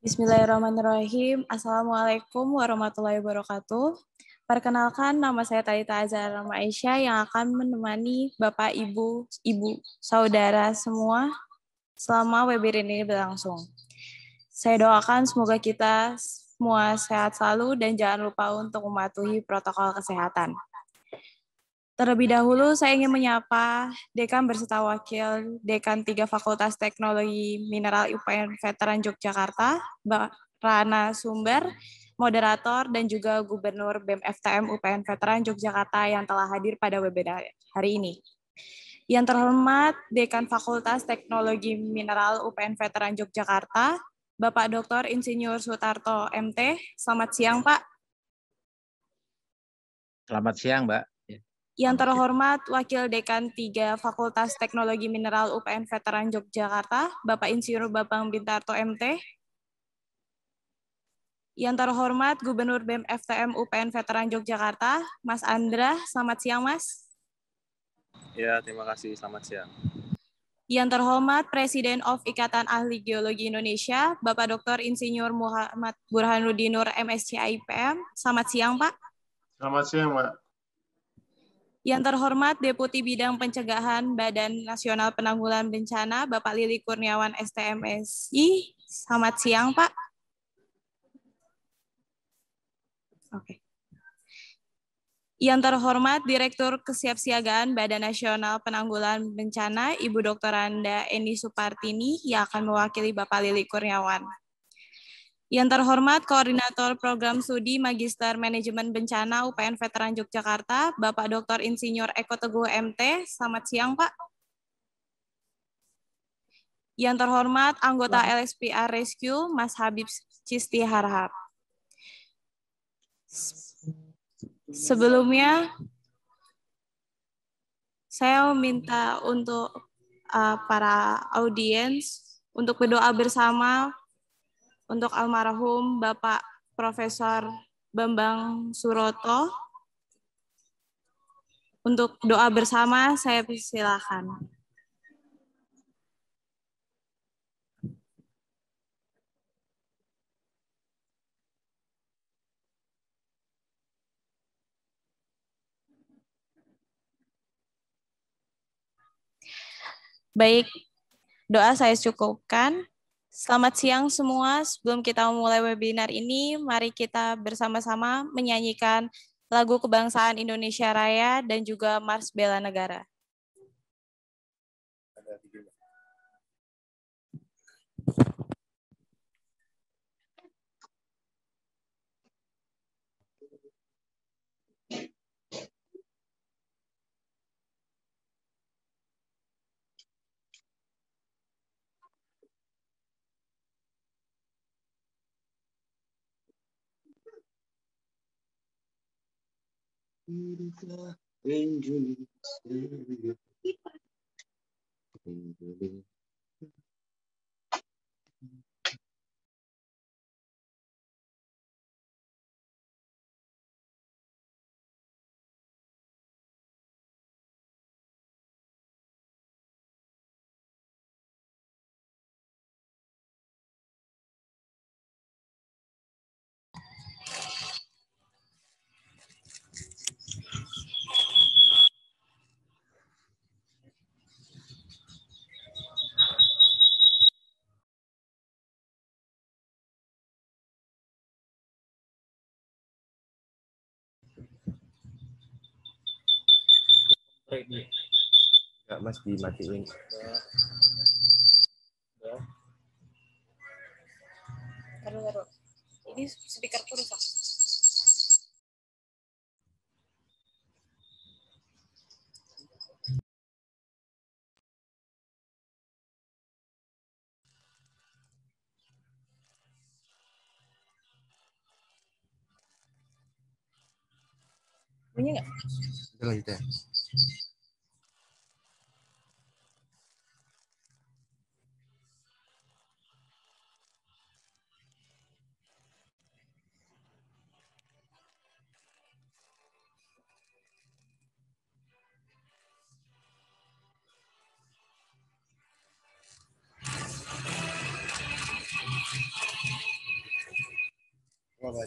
Bismillahirrahmanirrahim. Assalamualaikum warahmatullahi wabarakatuh. Perkenalkan, nama saya Talita Azhar Aisyah yang akan menemani Bapak, Ibu, Saudara semua selama webinar ini berlangsung. Saya doakan semoga kita semua sehat selalu dan jangan lupa untuk mematuhi protokol kesehatan. Terlebih dahulu, saya ingin menyapa Dekan berserta Wakil Dekan 3 Fakultas Teknologi Mineral UPN Veteran Yogyakarta, Mbak Rana Sumber, moderator, dan juga Gubernur BEM FTM UPN Veteran Yogyakarta yang telah hadir pada webinar hari ini. Yang terhormat Dekan Fakultas Teknologi Mineral UPN Veteran Yogyakarta, Bapak Dr. Insinyur Sutarto MT. Selamat siang, Pak. Selamat siang, Mbak. Yang terhormat Wakil Dekan 3 Fakultas Teknologi Mineral UPN Veteran Yogyakarta, Bapak Insinyur Bambang Bintarto MT. Yang terhormat Gubernur BEM FTM UPN Veteran Yogyakarta, Mas Andra. Selamat siang, Mas. Ya, terima kasih. Selamat siang. Yang terhormat Presiden of Ikatan Ahli Geologi Indonesia, Bapak Dr. Insinyur Muhammad Burhanuddin Nur MSc IPM. Selamat siang, Pak. Selamat siang, Pak. Yang terhormat Deputi Bidang Pencegahan Badan Nasional Penanggulangan Bencana, Bapak Lili Kurniawan STMSI. Selamat siang, Pak. Oke. Yang terhormat Direktur Kesiapsiagaan Badan Nasional Penanggulangan Bencana, Ibu Dr. Randa Eni Supartini, yang akan mewakili Bapak Lili Kurniawan. Yang terhormat Koordinator Program Studi Magister Manajemen Bencana UPN Veteran Yogyakarta, Bapak Dr. Insinyur Eko Teguh MT. Selamat siang, Pak. Yang terhormat anggota LSPR Rescue, Mas Habib Cisti Harhab. Sebelumnya, saya meminta untuk para audiens untuk berdoa bersama untuk almarhum Bapak Profesor Bambang Suroto. Untuk doa bersama, saya persilakan. Baik, doa saya cukupkan. Selamat siang semua. Sebelum kita memulai webinar ini, mari kita bersama-sama menyanyikan lagu kebangsaan Indonesia Raya dan juga Mars Bela Negara. Hiduplah Indonesia. Enggak, Mas, dimatiin. Taruh. Ini speakerku rusak. Bunyi nggak? Udah lanjut ya. Nggak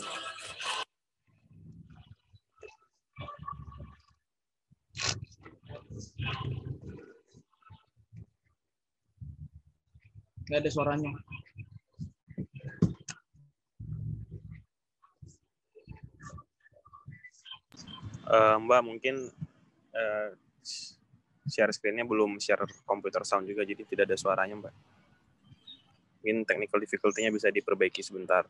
ada suaranya. Mbak, mungkin share screen-nya belum share komputer sound juga, jadi tidak ada suaranya, Mbak. Mungkin technical difficulty-nya bisa diperbaiki sebentar.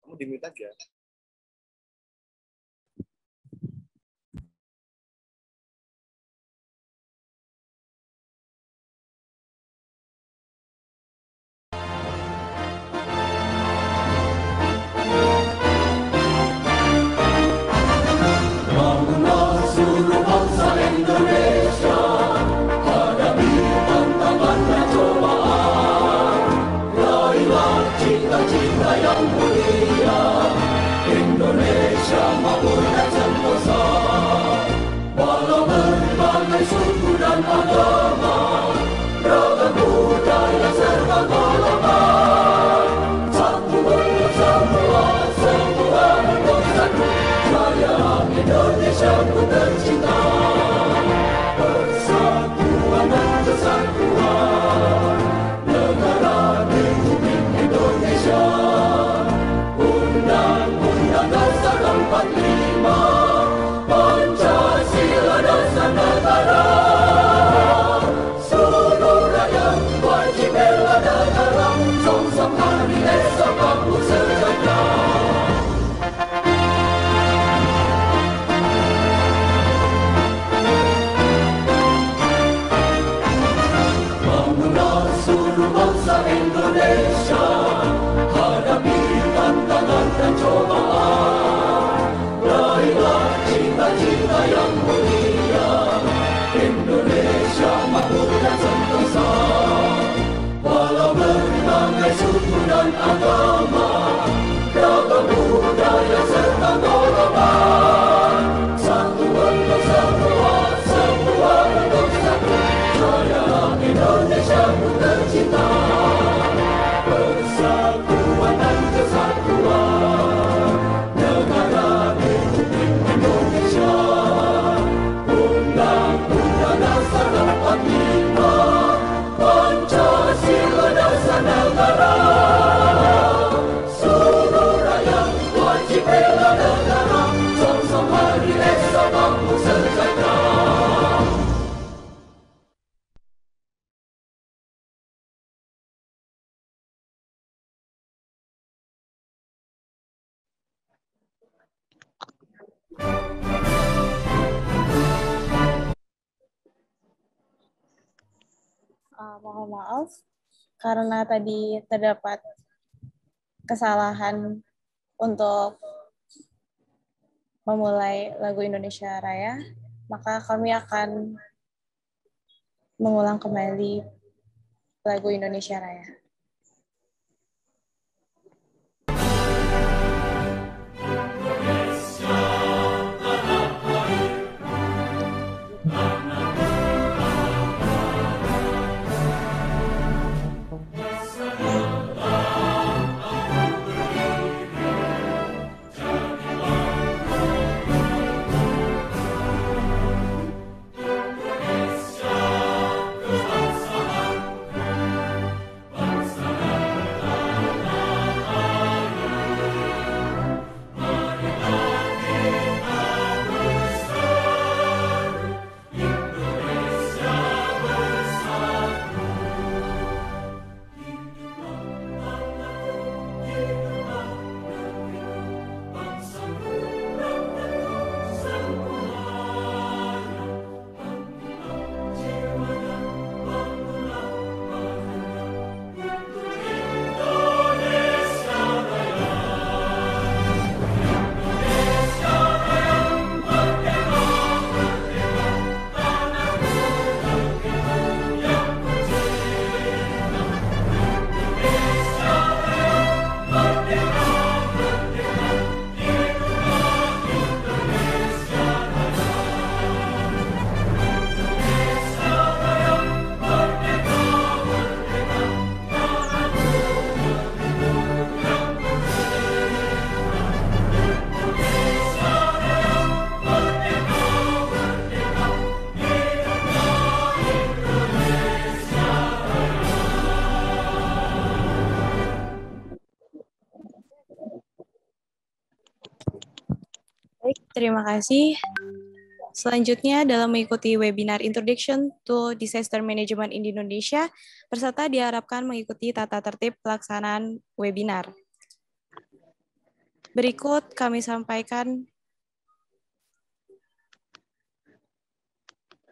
Kamu di-mute aja. Mohon maaf karena tadi terdapat kesalahan untuk memulai lagu Indonesia Raya, maka kami akan mengulang kembali lagu Indonesia Raya. Baik, terima kasih. Selanjutnya, dalam mengikuti webinar Introduction to Disaster Management in Indonesia, peserta diharapkan mengikuti tata tertib pelaksanaan webinar. Berikut kami sampaikan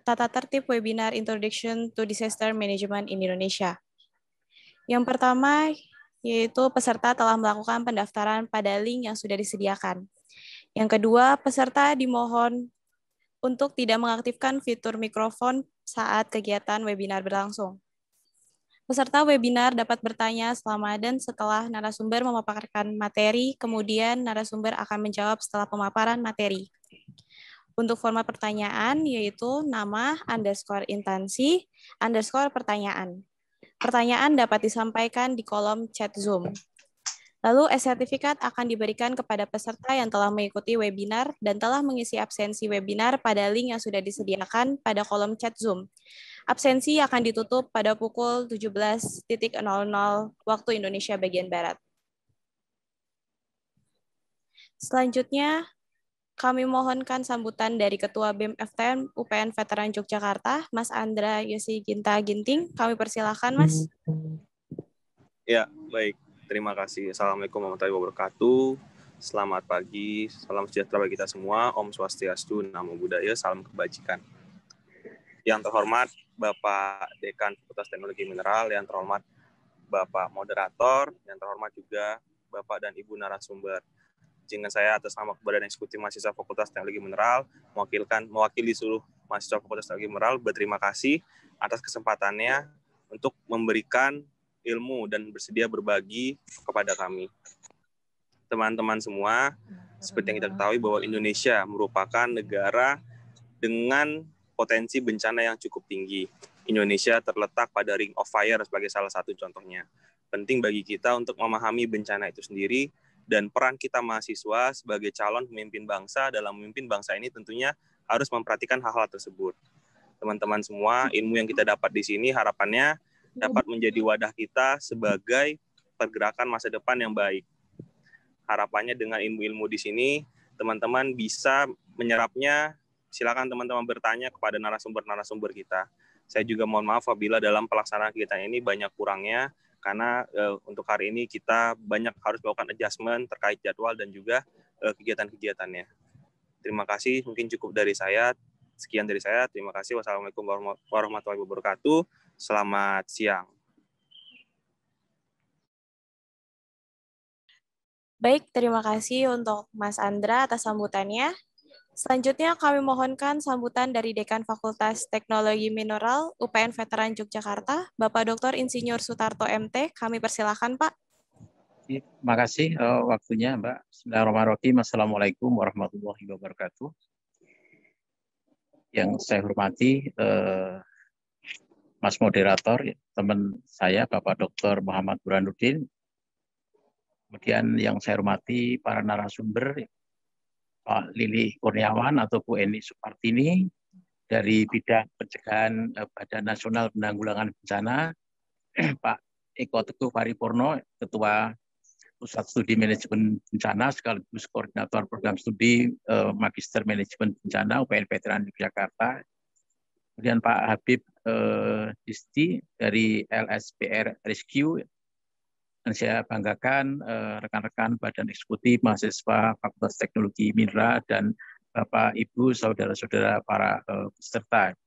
tata tertib webinar Introduction to Disaster Management in Indonesia. Yang pertama, yaitu peserta telah melakukan pendaftaran pada link yang sudah disediakan. Yang kedua, peserta dimohon untuk tidak mengaktifkan fitur mikrofon saat kegiatan webinar berlangsung. Peserta webinar dapat bertanya selama dan setelah narasumber memaparkan materi, kemudian narasumber akan menjawab setelah pemaparan materi. Untuk format pertanyaan yaitu nama _instansi _pertanyaan. Pertanyaan dapat disampaikan di kolom chat Zoom. Lalu sertifikat akan diberikan kepada peserta yang telah mengikuti webinar dan telah mengisi absensi webinar pada link yang sudah disediakan pada kolom chat Zoom. Absensi akan ditutup pada pukul 17.00 waktu Indonesia bagian Barat. Selanjutnya, kami mohonkan sambutan dari Ketua BEM FTN UPN Veteran Yogyakarta, Mas Andra Yosi Ginta Ginting. Kami persilahkan, Mas. Ya, baik. Terima kasih. Assalamualaikum warahmatullahi wabarakatuh. Selamat pagi, salam sejahtera bagi kita semua. Om Swastiastu, Namo Buddhaya, salam kebajikan. Yang terhormat Bapak Dekan Fakultas Teknologi Mineral, yang terhormat Bapak Moderator, yang terhormat juga Bapak dan Ibu narasumber. Izinkan saya atas nama Badan Eksekutif Mahasiswa Fakultas Teknologi Mineral mewakili seluruh mahasiswa Fakultas Teknologi Mineral berterima kasih atas kesempatannya untuk memberikan ilmu dan bersedia berbagi kepada kami. Teman-teman semua, seperti yang kita ketahui bahwa Indonesia merupakan negara dengan potensi bencana yang cukup tinggi. Indonesia terletak pada Ring of Fire sebagai salah satu contohnya. Penting bagi kita untuk memahami bencana itu sendiri dan peran kita mahasiswa sebagai calon pemimpin bangsa dalam memimpin bangsa ini tentunya harus memperhatikan hal-hal tersebut. Teman-teman semua, ilmu yang kita dapat di sini harapannya dapat menjadi wadah kita sebagai pergerakan masa depan yang baik. Harapannya dengan ilmu-ilmu di sini, teman-teman bisa menyerapnya. Silakan teman-teman bertanya kepada narasumber-narasumber kita. Saya juga mohon maaf apabila dalam pelaksanaan kita ini banyak kurangnya, karena untuk hari ini kita banyak harus melakukan adjustment terkait jadwal dan juga kegiatan-kegiatannya. Terima kasih, mungkin cukup dari saya. Sekian dari saya, terima kasih. Wassalamualaikum warahmatullahi wabarakatuh. Selamat siang. Baik, terima kasih untuk Mas Andra atas sambutannya. Selanjutnya kami mohonkan sambutan dari Dekan Fakultas Teknologi Mineral UPN Veteran Yogyakarta, Bapak Dr. Insinyur Sutarto MT. Kami persilahkan, Pak. Terima kasih waktunya, Mbak. Bismillahirrahmanirrahim. Assalamualaikum warahmatullahi wabarakatuh. Yang saya hormati Mas Moderator, teman saya Bapak Dr. Muhammad Burhanuddin. Kemudian yang saya hormati para narasumber, Pak Lili Kurniawan atau Bu Eni Supartini dari bidang pencegahan Badan Nasional Penanggulangan Bencana, Pak Eko Teguh Paripurno, Ketua Pusat Studi Manajemen Bencana sekaligus Koordinator Program Studi Magister Manajemen Bencana UPN Veteran Yogyakarta. Kemudian Pak Habib Disti dari LSPR Rescue. Dan saya banggakan rekan-rekan Badan Eksekutif Mahasiswa Fakultas Teknologi Mineral dan Bapak, Ibu, saudara-saudara para peserta.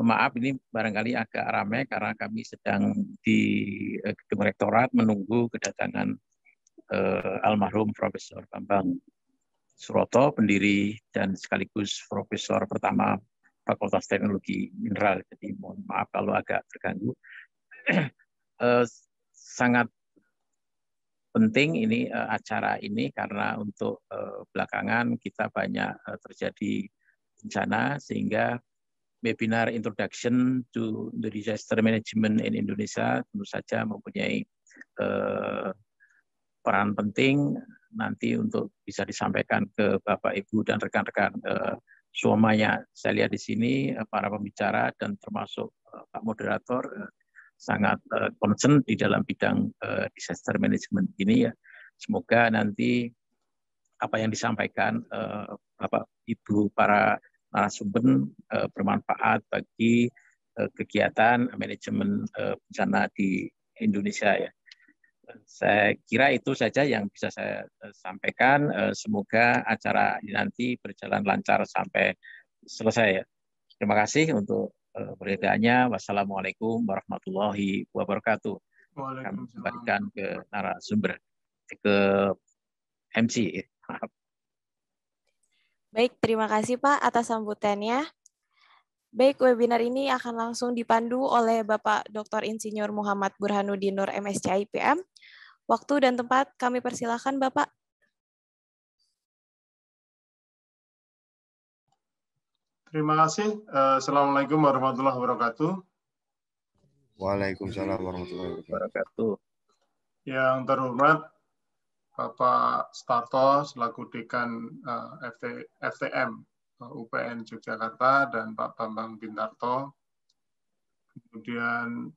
Maaf ini barangkali agak ramai karena kami sedang di gedung rektorat menunggu kedatangan almarhum Profesor Bambang Suroto, pendiri dan sekaligus profesor pertama Fakultas Teknologi Mineral. Jadi mohon maaf kalau agak terganggu. Sangat penting ini acara ini karena untuk belakangan kita banyak terjadi bencana sehingga webinar Introduction to the Disaster Management in Indonesia tentu saja mempunyai peran penting nanti untuk bisa disampaikan ke Bapak, Ibu, dan rekan-rekan semuanya. Saya lihat di sini para pembicara dan termasuk Pak Moderator sangat concern di dalam bidang disaster management ini ya. Semoga nanti apa yang disampaikan Bapak, Ibu, para narasumber bermanfaat bagi kegiatan manajemen bencana di Indonesia ya. Saya kira itu saja yang bisa saya sampaikan. Semoga acara ini nanti berjalan lancar sampai selesai. Terima kasih untuk perhatiannya. Wassalamualaikum warahmatullahi wabarakatuh. Kami kembalikan ke narasumber, ke MC. Baik, terima kasih Pak atas sambutannya. Baik, webinar ini akan langsung dipandu oleh Bapak Dr. Insinyur Muhammad Burhanuddin Nur MSc IPM. Waktu dan tempat kami persilahkan Bapak. Terima kasih. Assalamualaikum warahmatullahi wabarakatuh. Waalaikumsalam warahmatullahi wabarakatuh. Yang terhormat Bapak Starto selaku Dekan FTM UPN Yogyakarta dan Pak Bambang Bintarto. Kemudian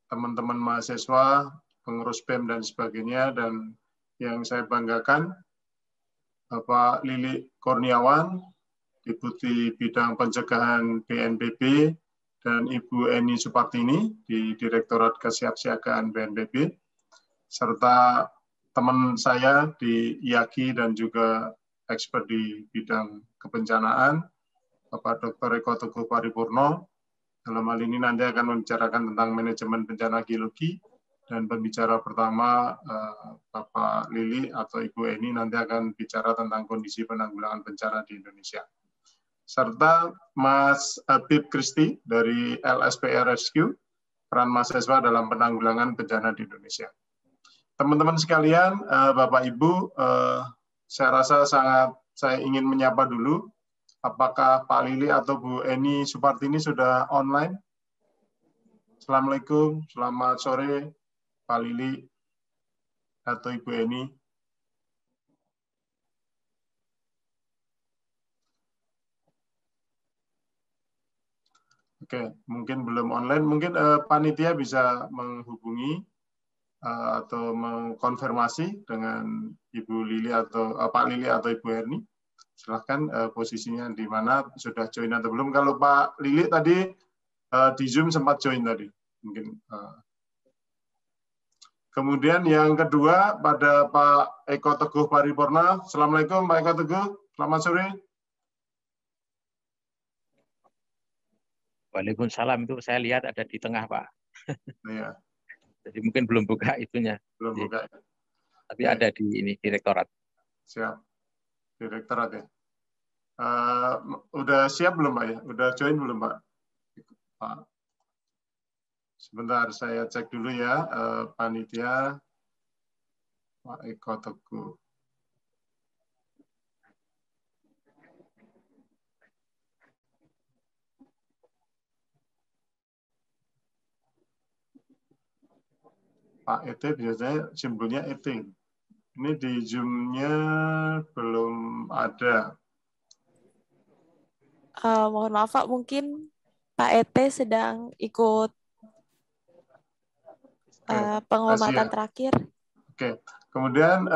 teman-teman mahasiswa, pengurus BEM dan sebagainya, dan yang saya banggakan Bapak Lili Kurniawan, Deputi Bidang Pencegahan BNPB, dan Ibu Eni Supartini di Direktorat Kesiapsiagaan BNPB, serta teman saya di IAGI dan juga expert di bidang kebencanaan, Bapak Dr. Eko Teguh Paripurno. Dalam hal ini nanti akan membicarakan tentang manajemen bencana geologi, dan pembicara pertama Bapak Lili atau Ibu Eni nanti akan bicara tentang kondisi penanggulangan bencana di Indonesia. Serta Mas Habib Kristi dari LSPR Rescue, peran mahasiswa dalam penanggulangan bencana di Indonesia. Teman-teman sekalian, Bapak Ibu, saya rasa saya ingin menyapa dulu. Apakah Pak Lili atau Bu Eni Supartini sudah online? Assalamualaikum, selamat sore Pak Lili atau Ibu Eni. Oke, mungkin belum online. Mungkin panitia bisa menghubungi atau mengkonfirmasi dengan Ibu Lili atau Pak Lili atau Ibu Erni. Silahkan posisinya di mana, sudah join atau belum. Kalau Pak Lili tadi di Zoom sempat join tadi. Mungkin. Kemudian yang kedua pada Pak Eko Teguh Paripurna. Assalamualaikum Pak Eko Teguh, selamat sore. Waalaikumsalam, itu saya lihat ada di tengah Pak. Ya. Jadi mungkin belum buka itunya. Belum buka. tapi ada di ini direktorat. Siap. Direktorat ya. Udah siap belum Pak ya? Udah join belum Pak? Pak. Sebentar saya cek dulu ya panitia Pak Eko Teguh. Pak ET biasanya simbolnya ET. Ini di Zoom-nya belum ada. Mohon maaf Pak, mungkin Pak ET sedang ikut penghormatan terakhir. Oke. Kemudian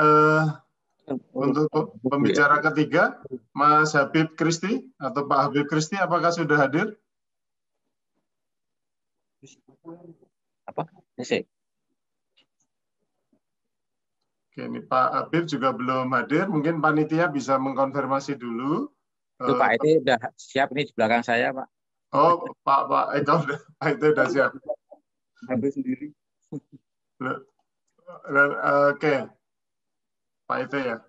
untuk pembicara ketiga, Mas Habib Kristi atau Pak Habib Kristi, apakah sudah hadir? Apa? Ini Oke, ini Pak Habib juga belum hadir. Mungkin panitia bisa mengkonfirmasi dulu. Itu Pak Ete udah siap ini di belakang saya, Pak. Oh, Pak itu udah siap. Habib sendiri. Oke, Pak Ete ya.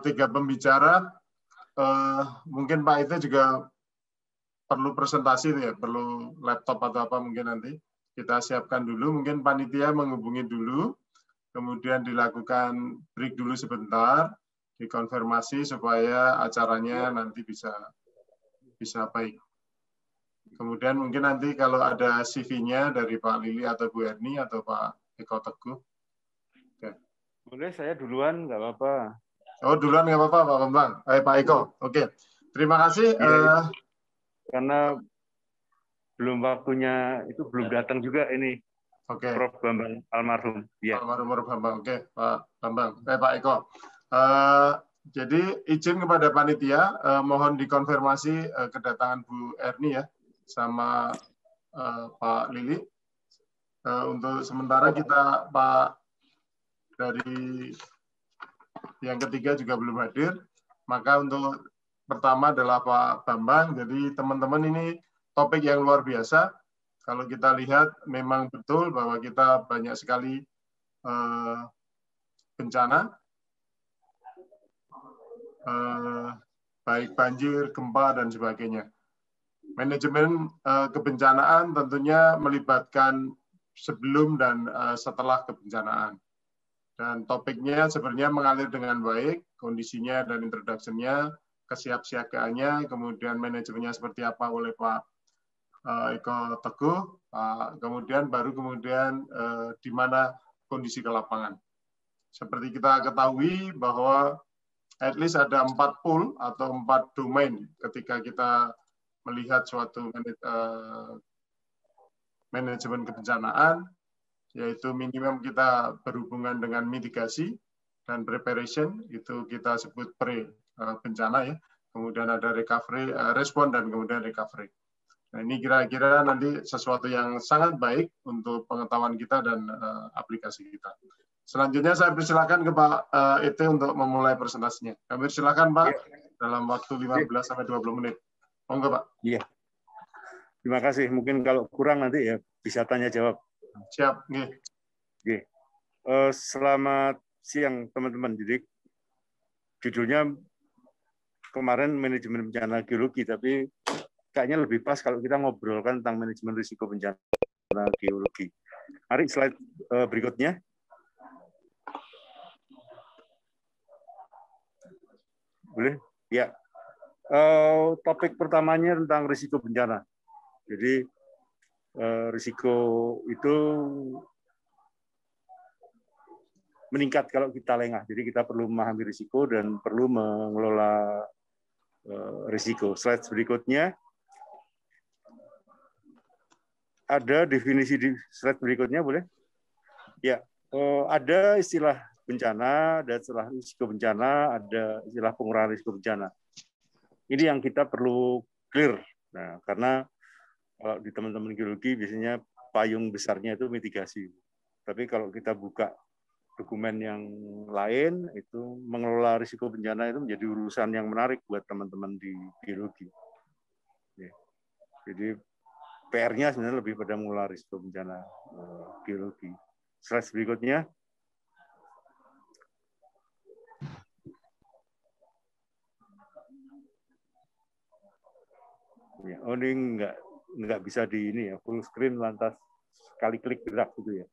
Tiga pembicara, mungkin Pak Ete juga perlu presentasi ya, perlu laptop atau apa mungkin nanti kita siapkan dulu. Mungkin panitia menghubungi dulu, kemudian dilakukan break dulu sebentar, dikonfirmasi supaya acaranya nanti bisa baik. Kemudian mungkin nanti kalau ada CV-nya dari Pak Lili atau Bu Erni atau Pak Eko Teguh. Oke. Boleh saya duluan, nggak apa-apa. Oh, duluan nggak apa-apa Pak Bambang. Pak Eko. Oke. Terima kasih. Ya, karena belum waktunya, itu belum datang juga ini. Oke. Prof. Bambang almarhum. Ya. Almarhum Bambang. Oke, Pak Bambang. Pak Eko. Jadi izin kepada panitia, mohon dikonfirmasi kedatangan Bu Erni ya, sama Pak Lili. Untuk sementara kita Pak dari yang ketiga juga belum hadir. Maka untuk pertama adalah Pak Bambang. Jadi teman-teman ini topik yang luar biasa. Kalau kita lihat memang betul bahwa kita banyak sekali bencana, baik banjir, gempa, dan sebagainya. Manajemen kebencanaan tentunya melibatkan sebelum dan setelah kebencanaan. Dan topiknya sebenarnya mengalir dengan baik, kondisinya dan introduction-nya, kesiapsiagaannya, kemudian manajemennya seperti apa oleh Pak Eko Teguh, kemudian di mana kondisi ke lapangan. Seperti kita ketahui bahwa at least ada 4 pool atau 4 domain ketika kita melihat suatu manajemen kebencanaan, yaitu minimum kita berhubungan dengan mitigasi dan preparation, itu kita sebut pre-bencana ya. Kemudian ada recovery, respon, dan kemudian recovery. Nah, ini kira-kira nanti sesuatu yang sangat baik untuk pengetahuan kita dan aplikasi kita. Selanjutnya saya persilakan ke Pak ET untuk memulai presentasinya. Kami silakan Pak, dalam waktu 15-20 menit. Monggo Pak. Iya. Terima kasih. Mungkin kalau kurang nanti ya bisa tanya jawab. Siap. Oke. Selamat siang teman-teman. Jadi judulnya kemarin manajemen bencana geologi, tapi kayaknya lebih pas kalau kita ngobrolkan tentang manajemen risiko bencana geologi. Mari slide berikutnya. Boleh? Ya. Topik pertamanya tentang risiko bencana. Jadi risiko itu meningkat kalau kita lengah. Jadi kita perlu memahami risiko dan perlu mengelola risiko. Slide berikutnya. Ada definisi di slide berikutnya, boleh? Ya, ada istilah bencana, ada istilah risiko bencana, ada istilah pengurangan risiko bencana. Ini yang kita perlu clear. Nah, karena kalau di teman-teman geologi biasanya payung besarnya itu mitigasi. Tapi kalau kita buka dokumen yang lain, itu mengelola risiko bencana itu menjadi urusan yang menarik buat teman-teman di geologi. Jadi PR-nya sebenarnya lebih pada mengelola risiko bencana geologi. Slide berikutnya. Ya, oh ini nggak bisa di ini ya, full screen lantas sekali klik gerak gitu ya.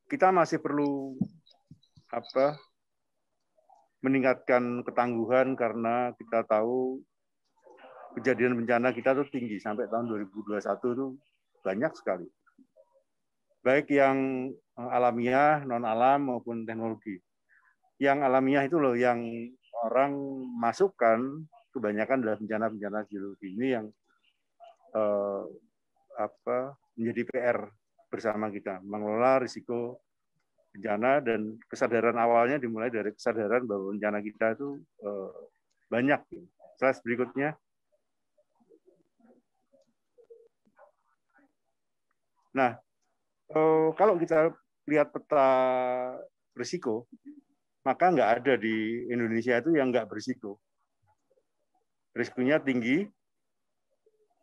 Kita masih perlu meningkatkan ketangguhan karena kita tahu kejadian bencana kita tuh tinggi sampai tahun 2021 itu banyak sekali. Baik yang alamiah, non alam maupun teknologi. Yang alamiah itu loh yang orang masukkan kebanyakan adalah bencana-bencana geologi ini yang menjadi PR bersama kita mengelola risiko bencana, dan kesadaran awalnya dimulai dari kesadaran bahwa bencana kita itu banyak. Slide berikutnya. Nah, kalau kita lihat peta risiko, maka nggak ada di Indonesia itu yang nggak berisiko. Risikonya tinggi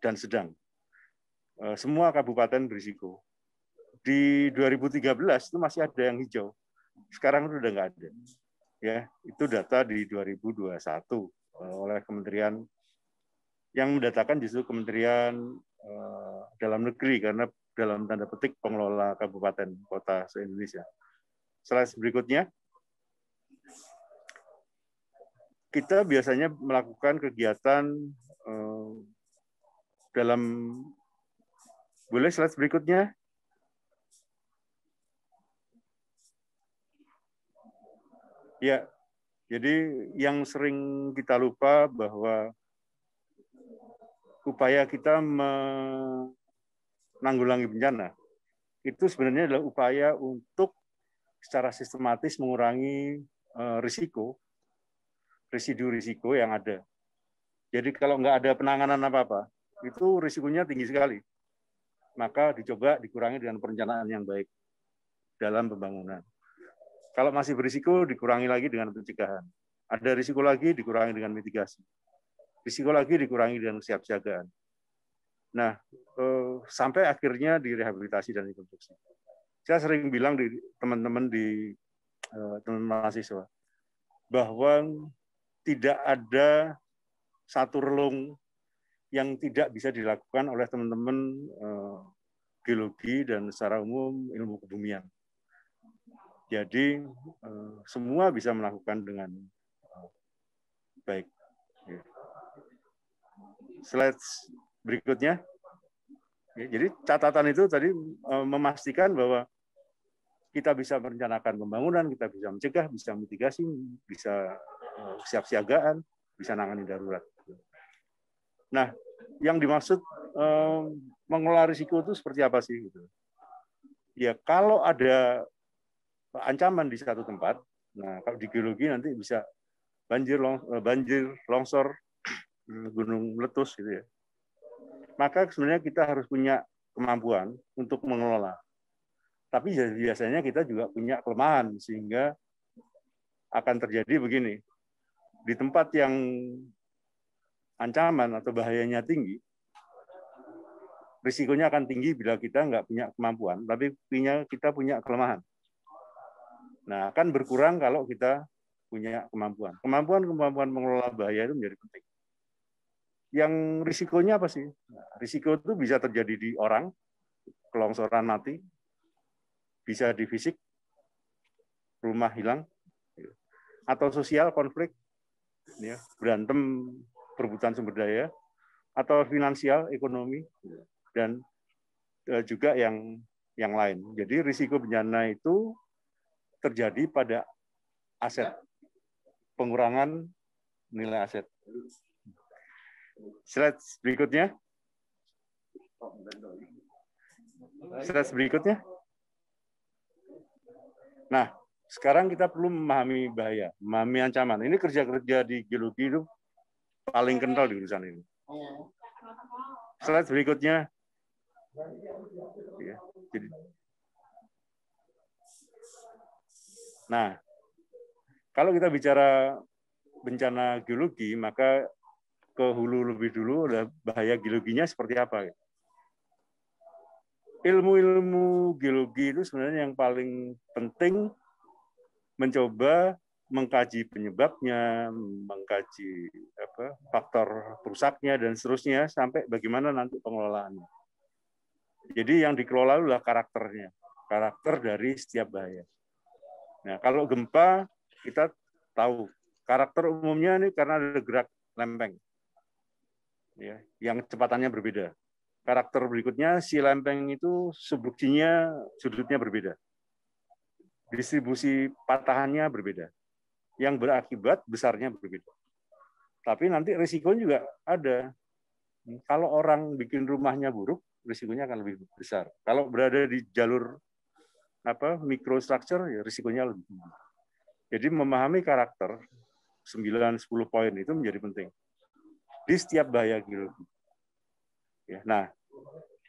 dan sedang. Semua kabupaten berisiko. Di 2013 itu masih ada yang hijau. Sekarang itu udah nggak ada. Ya, itu data di 2021 oleh kementerian yang mendatakan justru Kementerian Dalam Negeri karena dalam tanda petik pengelola kabupaten kota se-Indonesia. Slide berikutnya. Kita biasanya melakukan kegiatan dalam, boleh slide berikutnya? Ya, jadi yang sering kita lupa bahwa upaya kita menanggulangi bencana itu sebenarnya adalah upaya untuk secara sistematis mengurangi residu risiko yang ada. Jadi kalau nggak ada penanganan apa-apa, itu risikonya tinggi sekali. Maka dicoba dikurangi dengan perencanaan yang baik dalam pembangunan. Kalau masih berisiko, dikurangi lagi dengan pencegahan. Ada risiko lagi, dikurangi dengan mitigasi. Risiko lagi, dikurangi dengan kesiapsiagaan. Nah, sampai akhirnya di rehabilitasi dan rekonstruksi. Saya sering bilang di teman-teman mahasiswa bahwa tidak ada satu relung yang tidak bisa dilakukan oleh teman-teman geologi dan secara umum ilmu kebumian. Jadi semua bisa melakukan dengan baik. Slide berikutnya. Jadi catatan itu tadi memastikan bahwa kita bisa merencanakan pembangunan, kita bisa mencegah, bisa mitigasi, bisa kesiapsiagaan, bisa nangani darurat. Nah, yang dimaksud mengelola risiko itu seperti apa sih? Ya, kalau ada ancaman di satu tempat, nah kalau di geologi nanti bisa banjir, longsor, gunung meletus gitu ya. Maka sebenarnya kita harus punya kemampuan untuk mengelola. Tapi biasanya kita juga punya kelemahan sehingga akan terjadi begini. Di tempat yang ancaman atau bahayanya tinggi, risikonya akan tinggi bila kita nggak punya kemampuan, tapi kita punya kelemahan. Nah, akan berkurang kalau kita punya kemampuan. Kemampuan mengelola bahaya itu menjadi penting. Yang risikonya apa sih? Nah, risiko itu bisa terjadi di orang, kelongsoran mati, bisa di fisik, rumah hilang, atau sosial konflik, ya, berantem perebutan sumber daya, atau finansial ekonomi, dan juga yang lain. Jadi risiko bencana itu terjadi pada aset, pengurangan nilai aset. Slide berikutnya. Slide berikutnya. Nah, sekarang kita perlu memahami bahaya, memahami ancaman. Ini kerja-kerja di geologi itu paling kental di urusan ini. Slide berikutnya. Nah, kalau kita bicara bencana geologi, maka ke hulu lebih dulu, ada bahaya geologinya seperti apa. Ilmu-ilmu geologi itu sebenarnya yang paling penting mencoba mengkaji penyebabnya, mengkaji faktor rusaknya dan seterusnya sampai bagaimana nanti pengelolaannya. Jadi yang dikelola adalah karakternya, karakter dari setiap bahaya. Nah, kalau gempa kita tahu karakter umumnya ini karena ada gerak lempeng, ya, yang kecepatannya berbeda. Karakter berikutnya si lempeng itu subduksinya, sudutnya berbeda. Distribusi patahannya berbeda. Yang berakibat besarnya berbeda. Tapi nanti risikonya juga ada. Kalau orang bikin rumahnya buruk, risikonya akan lebih besar. Kalau berada di jalur microstructure, ya risikonya lebih tinggi. Jadi memahami karakter 9-10 poin itu menjadi penting di setiap bahaya geologi. Ya, nah,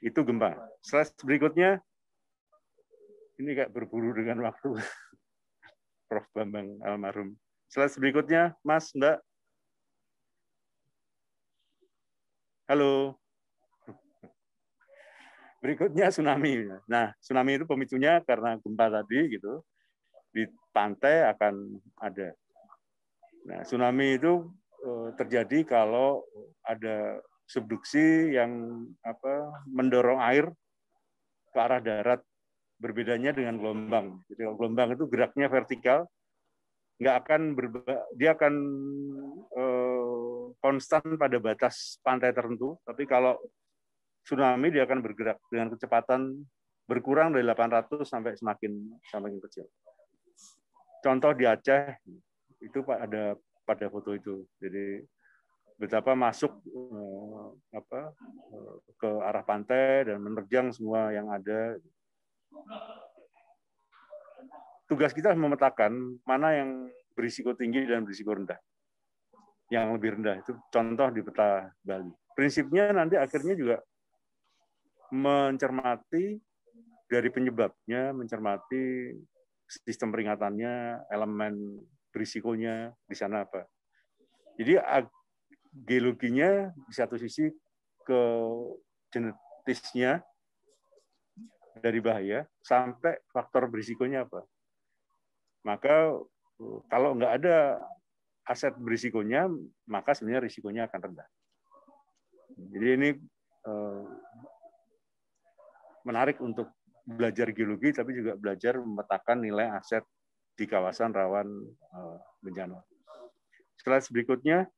itu gempa. Slide berikutnya, ini kayak berburu dengan waktu. Prof. Bambang almarhum. Slide berikutnya, Mas, Mbak. Halo. Berikutnya tsunami. Nah, tsunami itu pemicunya karena gempa tadi gitu. Di pantai akan ada. Nah, tsunami itu terjadi kalau ada subduksi yang mendorong air ke arah darat, berbedanya dengan gelombang. Jadi gelombang itu geraknya vertikal, nggak akan dia akan konstan pada batas pantai tertentu, tapi kalau tsunami dia akan bergerak dengan kecepatan berkurang dari 800 sampai semakin kecil. Contoh di Aceh itu ada pada foto itu. Jadi betapa masuk ke arah pantai dan menerjang semua yang ada. Tugas kita memetakan mana yang berisiko tinggi dan berisiko rendah. Yang lebih rendah itu contoh di peta Bali. Prinsipnya nanti akhirnya juga mencermati dari penyebabnya, mencermati sistem peringatannya, elemen berisikonya di sana apa. Jadi geologinya di satu sisi ke genetisnya dari bahaya sampai faktor berisikonya apa. Maka kalau nggak ada aset berisikonya, maka sebenarnya risikonya akan rendah. Jadi ini menarik untuk belajar geologi, tapi juga belajar memetakan nilai aset di kawasan rawan bencana. Slide berikutnya,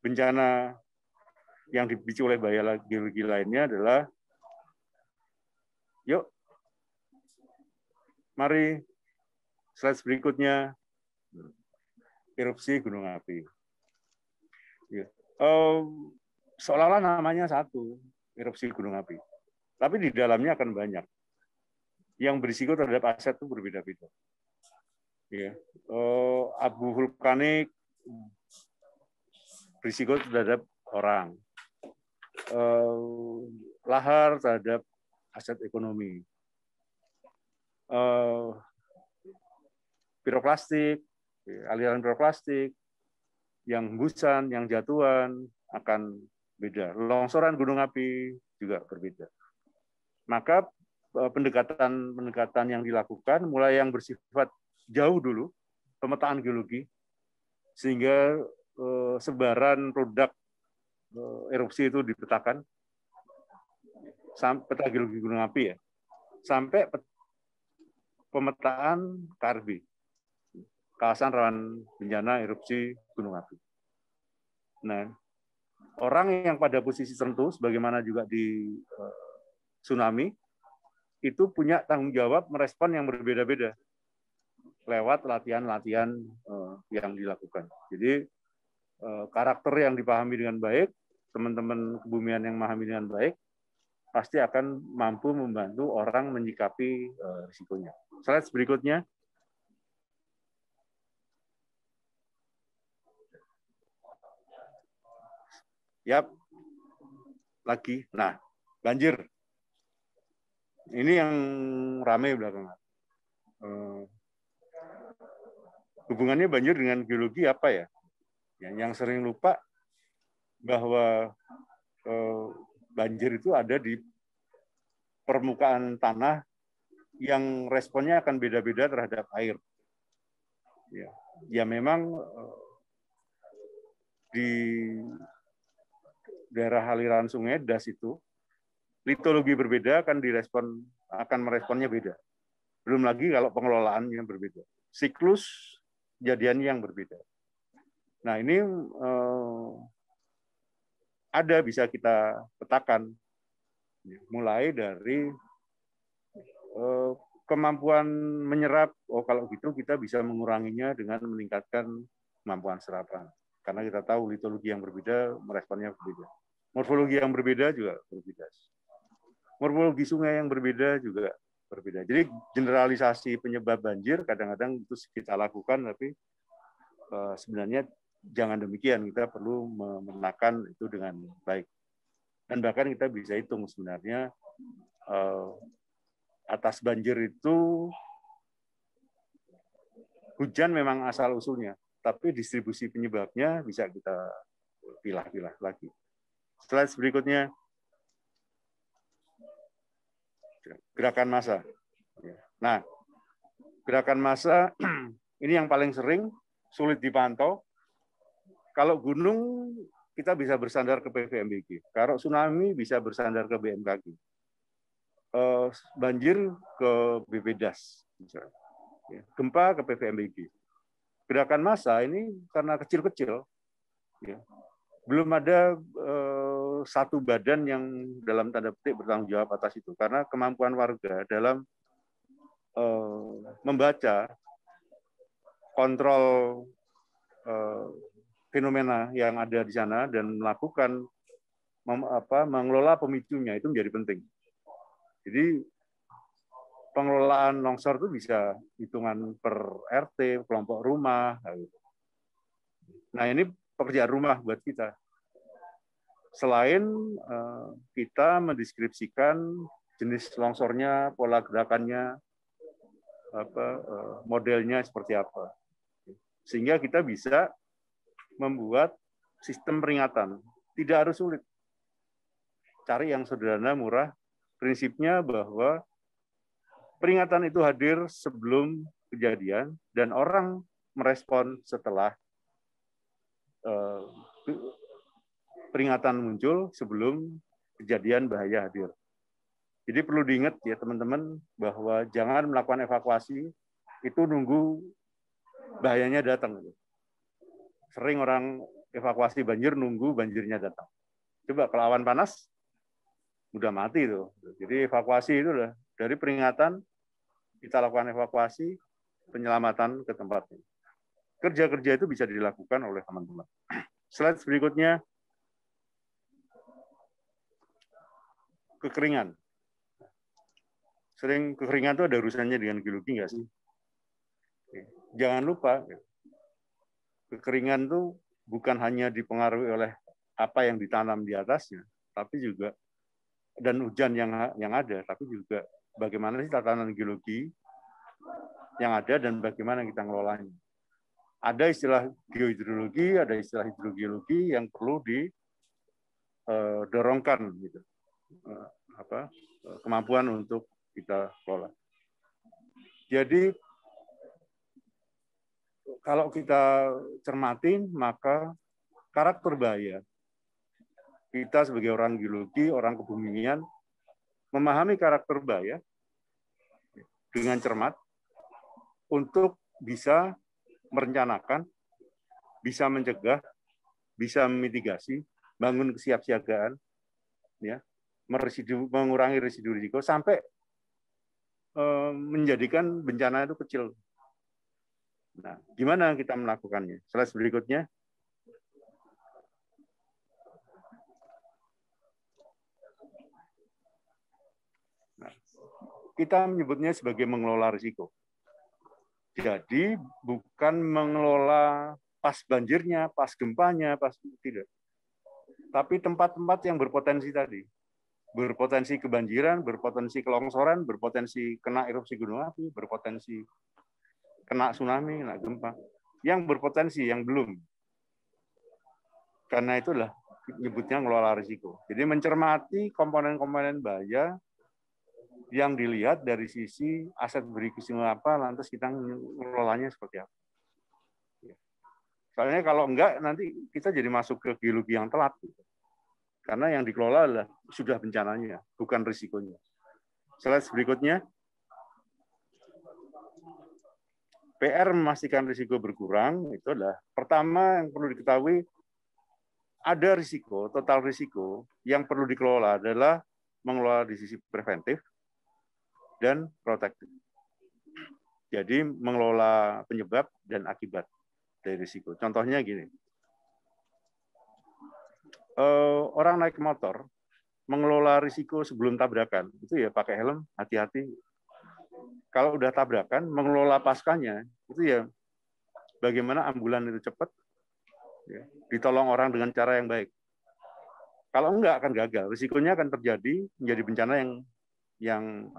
bencana yang dipicu oleh bahaya geologi lainnya adalah, yuk, mari slide berikutnya, erupsi gunung api. Seolah-olah namanya satu, erupsi gunung api. Tapi di dalamnya akan banyak. Yang berisiko terhadap aset itu berbeda-beda. Ya. Abu vulkanik berisiko terhadap orang. Lahar terhadap aset ekonomi. Piroklastik, aliran piroklastik, yang hembusan, yang jatuhan akan beda. Longsoran gunung api juga berbeda. Maka pendekatan yang dilakukan mulai yang bersifat jauh dulu, pemetaan geologi, sehingga sebaran produk erupsi itu dipetakan, sampai peta geologi gunung api ya, sampai pemetaan KRB, kawasan rawan bencana erupsi gunung api. Nah, orang yang pada posisi tertentu, sebagaimana juga di tsunami, itu punya tanggung jawab merespon yang berbeda-beda lewat latihan-latihan yang dilakukan. Jadi karakter yang dipahami dengan baik, teman-teman kebumian yang memahami dengan baik, pasti akan mampu membantu orang menyikapi risikonya. Slide berikutnya. Yap, lagi. Nah, banjir. Ini yang ramai belakangan. Hubungannya banjir dengan geologi apa ya? Yang sering lupa, bahwa banjir itu ada di permukaan tanah yang responnya akan beda-beda terhadap air. Ya memang di daerah aliran sungai Das itu litologi berbeda akan meresponnya beda. Belum lagi kalau pengelolaannya berbeda. Siklus kejadiannya yang berbeda. Nah, ini bisa kita petakan. Mulai dari kemampuan menyerap, kalau gitu kita bisa menguranginya dengan meningkatkan kemampuan serapan. Karena kita tahu litologi yang berbeda, meresponnya berbeda. Morfologi yang berbeda juga berbeda. Morfologi sungai yang berbeda juga berbeda. Jadi generalisasi penyebab banjir kadang-kadang itu kita lakukan, tapi sebenarnya jangan demikian. Kita perlu memenakan itu dengan baik. Dan bahkan kita bisa hitung sebenarnya atas banjir itu hujan memang asal-usulnya, tapi distribusi penyebabnya bisa kita pilah-pilah lagi. Slide berikutnya. Gerakan massa. Nah, gerakan massa ini yang paling sering, sulit dipantau. Kalau gunung kita bisa bersandar ke PVMBG. Kalau tsunami bisa bersandar ke BMKG. Banjir ke BPDAS. Gempa ke PVMBG. Gerakan massa ini karena kecil-kecil, belum ada satu badan yang dalam tanda petik bertanggung jawab atas itu. Karena kemampuan warga dalam membaca, kontrol fenomena yang ada di sana dan melakukan mengelola pemicunya itu menjadi penting. Jadi pengelolaan longsor itu bisa hitungan per RT, kelompok rumah. Nah, ini pekerjaan rumah buat kita. Selain kita mendeskripsikan jenis longsornya, pola gerakannya, modelnya seperti apa, sehingga kita bisa membuat sistem peringatan. Tidak harus sulit. Cari yang sederhana, murah. Prinsipnya bahwa peringatan itu hadir sebelum kejadian dan orang merespon setelah peringatan muncul sebelum kejadian bahaya hadir. Jadi perlu diingat ya teman-teman bahwa jangan melakukan evakuasi itu nunggu bahayanya datang. Sering orang evakuasi banjir nunggu banjirnya datang. Coba kalau awan panas udah mati tuh. Jadi evakuasi itu udah dari peringatan kita lakukan evakuasi, penyelamatan ke tempatnya. Kerja-kerja itu bisa dilakukan oleh teman-teman. Slide berikutnya. Kekeringan. Sering kekeringan itu ada urusannya dengan geologi nggak sih? Jangan lupa, kekeringan itu bukan hanya dipengaruhi oleh apa yang ditanam di atasnya, tapi juga dan hujan yang ada, tapi juga bagaimana sih tatanan geologi yang ada dan bagaimana kita ngelolanya. Ada istilah geohidrologi, ada istilah hidrogeologi yang perlu didorongkan gitu. Kemampuan untuk kita kelola. Jadi kalau kita cermatin, maka karakter bahaya kita sebagai orang geologi, orang kebumian, memahami karakter bahaya dengan cermat untuk bisa merencanakan, bisa mencegah, bisa memitigasi, bangun kesiapsiagaan, ya, mengurangi residu risiko sampai menjadikan bencana itu kecil. Nah, gimana kita melakukannya? Slide berikutnya. Nah, kita menyebutnya sebagai mengelola risiko. Jadi bukan mengelola pas banjirnya, pas gempanya, pas tidak. Tapi tempat-tempat yang berpotensi tadi. Berpotensi kebanjiran, berpotensi kelongsoran, berpotensi kena erupsi gunung api, berpotensi kena tsunami, kena gempa. Yang berpotensi, yang belum. Karena itulah nyebutnya ngelola risiko. Jadi mencermati komponen-komponen bahaya yang dilihat dari sisi aset berisiko apa, lantas kita ngelolanya seperti apa. Soalnya kalau enggak, nanti kita jadi masuk ke geologi yang telat. Karena yang dikelola adalah sudah bencananya, bukan risikonya. Slide berikutnya. PR memastikan risiko berkurang, itu adalah pertama yang perlu diketahui, ada risiko, total risiko, yang perlu dikelola adalah mengelola di sisi preventif, dan protektif. Jadi mengelola penyebab dan akibat dari risiko. Contohnya gini, orang naik motor mengelola risiko sebelum tabrakan itu ya pakai helm, hati-hati. Kalau udah tabrakan, mengelola paskanya itu ya bagaimana ambulan itu cepat, ya, ditolong orang dengan cara yang baik. Kalau enggak akan gagal, risikonya akan terjadi menjadi bencana yang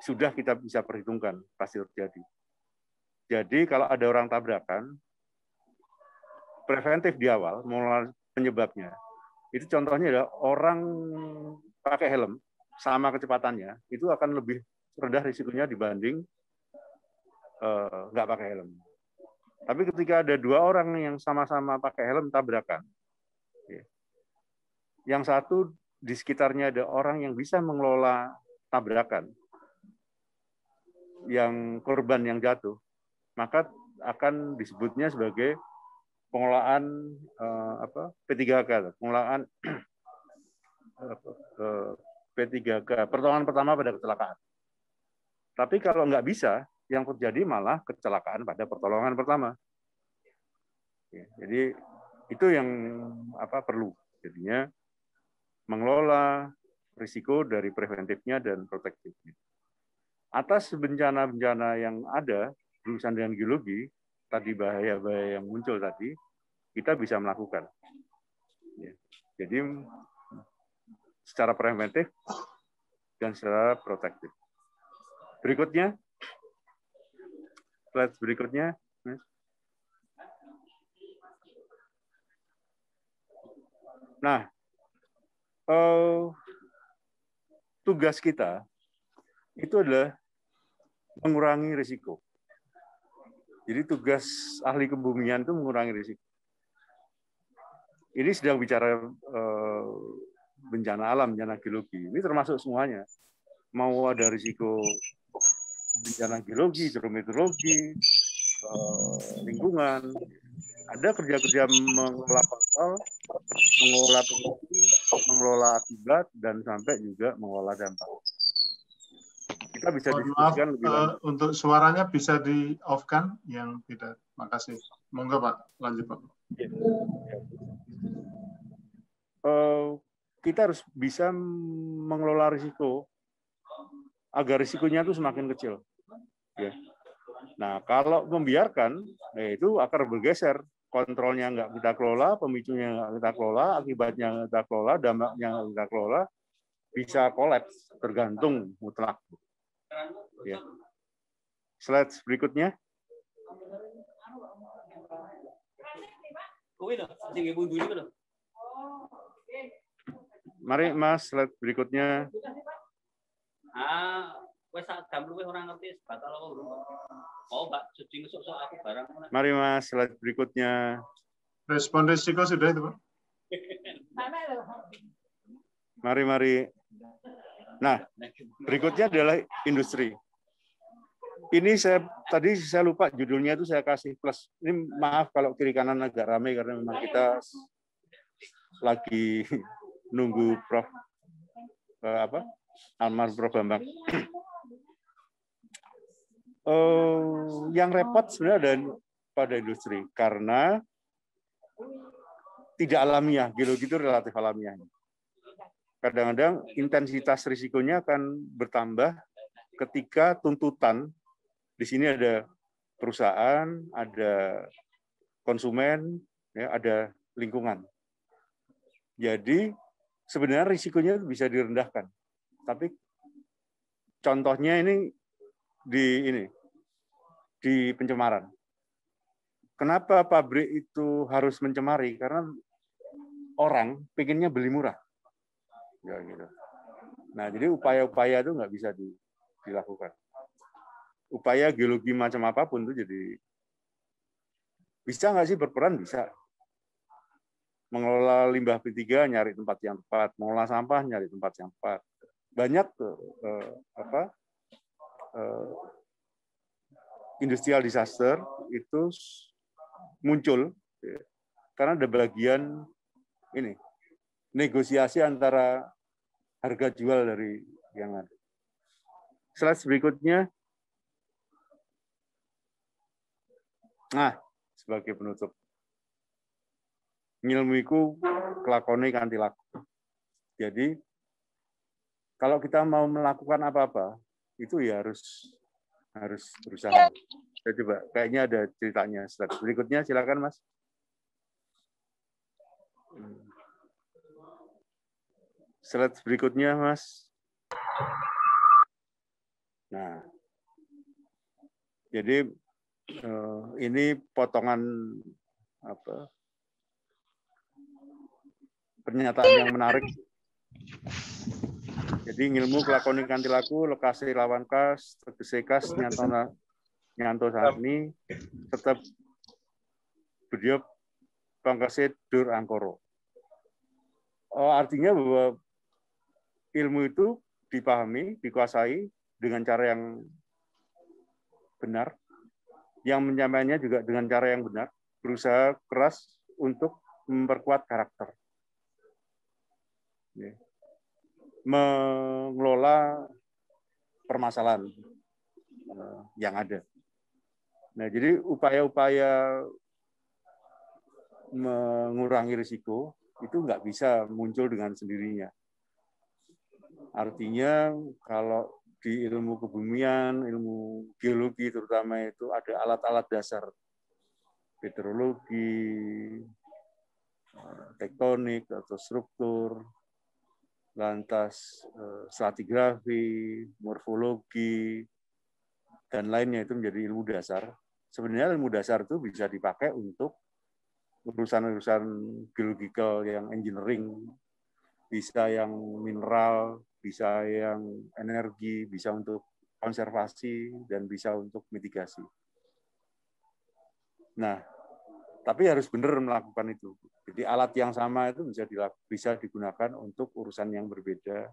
sudah kita bisa perhitungkan pasti terjadi. Jadi kalau ada orang tabrakan, preventif di awal, mengelola penyebabnya. Itu contohnya adalah orang pakai helm sama kecepatannya, itu akan lebih rendah risikonya dibanding nggak pakai helm. Tapi ketika ada dua orang yang sama-sama pakai helm tabrakan, yang satu di sekitarnya ada orang yang bisa mengelola tabrakan, yang korban yang jatuh, maka akan disebutnya sebagai pengelolaan P3K, pengelolaan P3K, pertolongan pertama pada kecelakaan. Tapi kalau nggak bisa, yang terjadi malah kecelakaan pada pertolongan pertama. Jadi itu yang perlu. Jadinya mengelola risiko dari preventifnya dan protektifnya. Atas bencana-bencana yang ada berurusan dengan geologi, tadi bahaya-bahaya yang muncul tadi, kita bisa melakukan. Jadi secara preventif dan secara protektif. Berikutnya, slide berikutnya. Nah, tugas kita itu adalah mengurangi risiko. Jadi tugas ahli kebumian itu mengurangi risiko. Ini sedang bicara bencana alam, bencana geologi. Ini termasuk semuanya. Mau ada risiko bencana geologi, hidrometeorologi, lingkungan. Ada kerja-kerja mengelola pasal, mengelola pengungsi, mengelola akibat, dan sampai juga mengelola dampak. Kita bisa diskusikan lebih lanjut. Untuk suaranya bisa di-off-kan yang tidak. Makasih. Monggo Pak, lanjut Pak. Kita harus bisa mengelola risiko agar risikonya itu semakin kecil. Ya. Nah, kalau membiarkan, itu akan bergeser. Kontrolnya nggak kita kelola, pemicunya nggak kita kelola, akibatnya nggak kita kelola, dampaknya nggak kita kelola, bisa kolaps, tergantung mutlak. Ya. Slide berikutnya. Mari Mas, slide berikutnya. Mari Mas, slide berikutnya. Respon risiko sudah itu Pak. Mari. Nah, berikutnya adalah industri. Ini tadi saya lupa judulnya itu saya kasih plus. Ini maaf kalau kiri kanan agak ramai karena memang kita lagi nunggu Prof. Almarhum Prof. Bambang. Yang repot sebenarnya ada pada industri karena tidak alamiah. Geologi itu relatif alamiah. Kadang-kadang intensitas risikonya akan bertambah ketika tuntutan, di sini ada perusahaan, ada konsumen, ya, ada lingkungan. Jadi sebenarnya risikonya bisa direndahkan. Tapi contohnya ini di pencemaran. kenapa pabrik itu harus mencemari? Karena orang pengennya beli murah. Ya, gitu. Nah, jadi upaya-upaya itu nggak bisa dilakukan. Upaya geologi macam apapun itu jadi bisa nggak sih berperan? Bisa. Mengelola limbah P3 nyari tempat yang tepat, mengelola sampah nyari tempat yang tepat. Banyak industrial disaster itu muncul karena ada bagian ini negosiasi antara harga jual dari yang ada. Slide berikutnya. Nah, sebagai penutup. Ngilmu iku kelakone kanthi laku. Jadi kalau kita mau melakukan apa-apa itu ya harus berusaha. Saya coba, kayaknya ada ceritanya. Slide berikutnya silakan Mas. Slide berikutnya Mas. Nah, jadi ini potongan pernyataan yang menarik. Jadi ngilmu kelakoni kanthi laku, lokasi lawan kas, tegese kas nyanto sani, tetap beliau pangkase dur angkoro. Artinya bahwa ilmu itu dipahami, dikuasai dengan cara yang benar, yang menyampaikannya juga dengan cara yang benar, berusaha keras untuk memperkuat karakter. Mengelola permasalahan yang ada. Nah, jadi upaya-upaya mengurangi risiko itu nggak bisa muncul dengan sendirinya. Artinya kalau di ilmu kebumian, ilmu geologi terutama itu ada alat-alat dasar petrologi, tektonik atau struktur, lantas stratigrafi, morfologi, dan lainnya itu menjadi ilmu dasar. Sebenarnya ilmu dasar itu bisa dipakai untuk urusan-urusan geologikal yang engineering, bisa yang mineral, bisa yang energi, bisa untuk konservasi, dan bisa untuk mitigasi. Nah, tapi harus benar melakukan itu. Jadi alat yang sama itu bisa digunakan untuk urusan yang berbeda,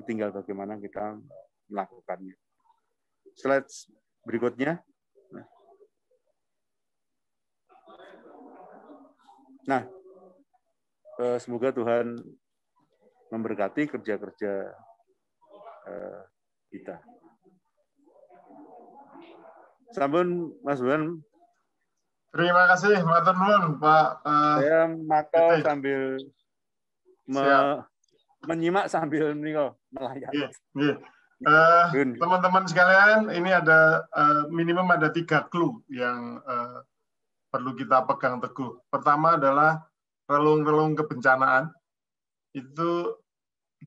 tinggal bagaimana kita melakukannya. Slide berikutnya. Nah, semoga Tuhan memberkati kerja-kerja kita. Sampun Mas Buan. Terima kasih, matur nuwun Pak. Saya makau sambil menyimak sambil melayat. Teman-teman sekalian, ini ada minimum ada 3 clue yang perlu kita pegang teguh. Pertama adalah relung-relung kebencanaan. Itu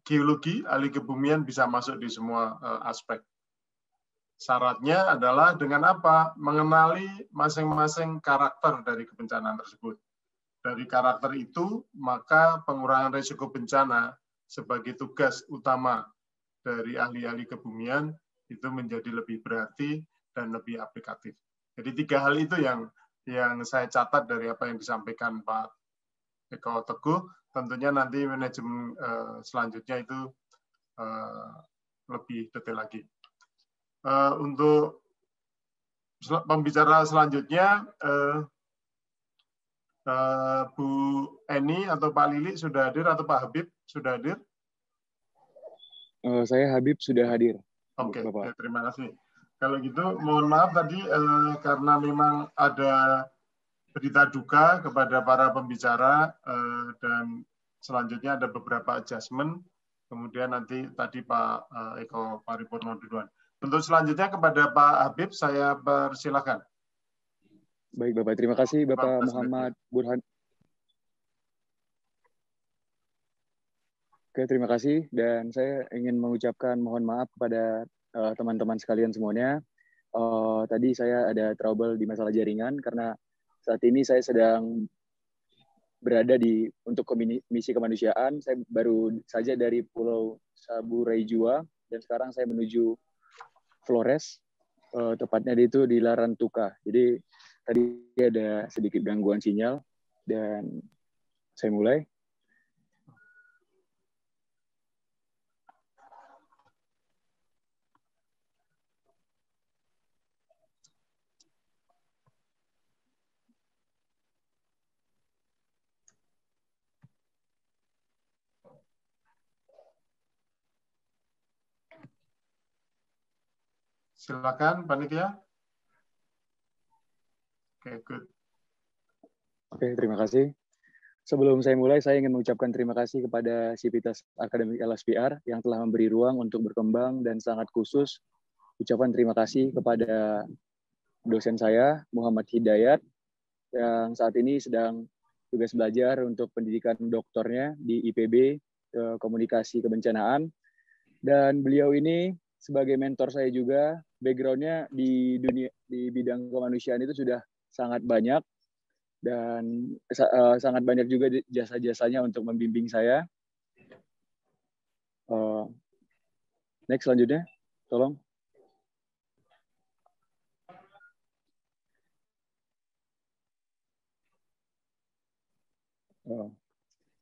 geologi, ahli kebumian bisa masuk di semua aspek. Syaratnya adalah dengan apa? Mengenali masing-masing karakter dari kebencanaan tersebut. Dari karakter itu, maka pengurangan risiko bencana sebagai tugas utama dari ahli-ahli kebumian itu menjadi lebih berarti dan lebih aplikatif. Jadi 3 hal itu yang saya catat dari apa yang disampaikan Pak Eko Teguh. Tentunya nanti manajemen selanjutnya itu lebih detail lagi. Untuk pembicara selanjutnya, Bu Eni atau Pak Lili sudah hadir atau Pak Habib sudah hadir? Saya Habib sudah hadir. Oke, terima kasih. Kalau gitu, mohon maaf tadi karena memang ada berita duka kepada para pembicara dan selanjutnya ada beberapa adjustment. Kemudian nanti tadi Pak Eko Paripurno duluan. Untuk selanjutnya kepada Pak Habib, saya persilakan. Baik Bapak, terima kasih Bapak Muhammad Burhan. Oke, terima kasih. Dan saya ingin mengucapkan mohon maaf kepada teman-teman sekalian semuanya. Tadi saya ada trouble di masalah jaringan karena saat ini saya sedang berada untuk misi kemanusiaan. Saya baru saja dari Pulau Saburai Jua dan sekarang saya menuju Flores, tepatnya itu di Larantuka. Jadi tadi ada sedikit gangguan sinyal dan saya mulai. Silakan, panitia. Oke, good. Oke, terima kasih. Sebelum saya mulai, saya ingin mengucapkan terima kasih kepada Sivitas Akademik LSPR yang telah memberi ruang untuk berkembang dan sangat khusus ucapan terima kasih kepada dosen saya, Muhammad Hidayat, yang saat ini sedang tugas belajar untuk pendidikan doktornya di IPB, Komunikasi Kebencanaan. Dan beliau ini sebagai mentor saya juga, background-nya di bidang kemanusiaan itu sudah sangat banyak, dan sangat banyak juga jasa-jasanya untuk membimbing saya. Next, selanjutnya, tolong.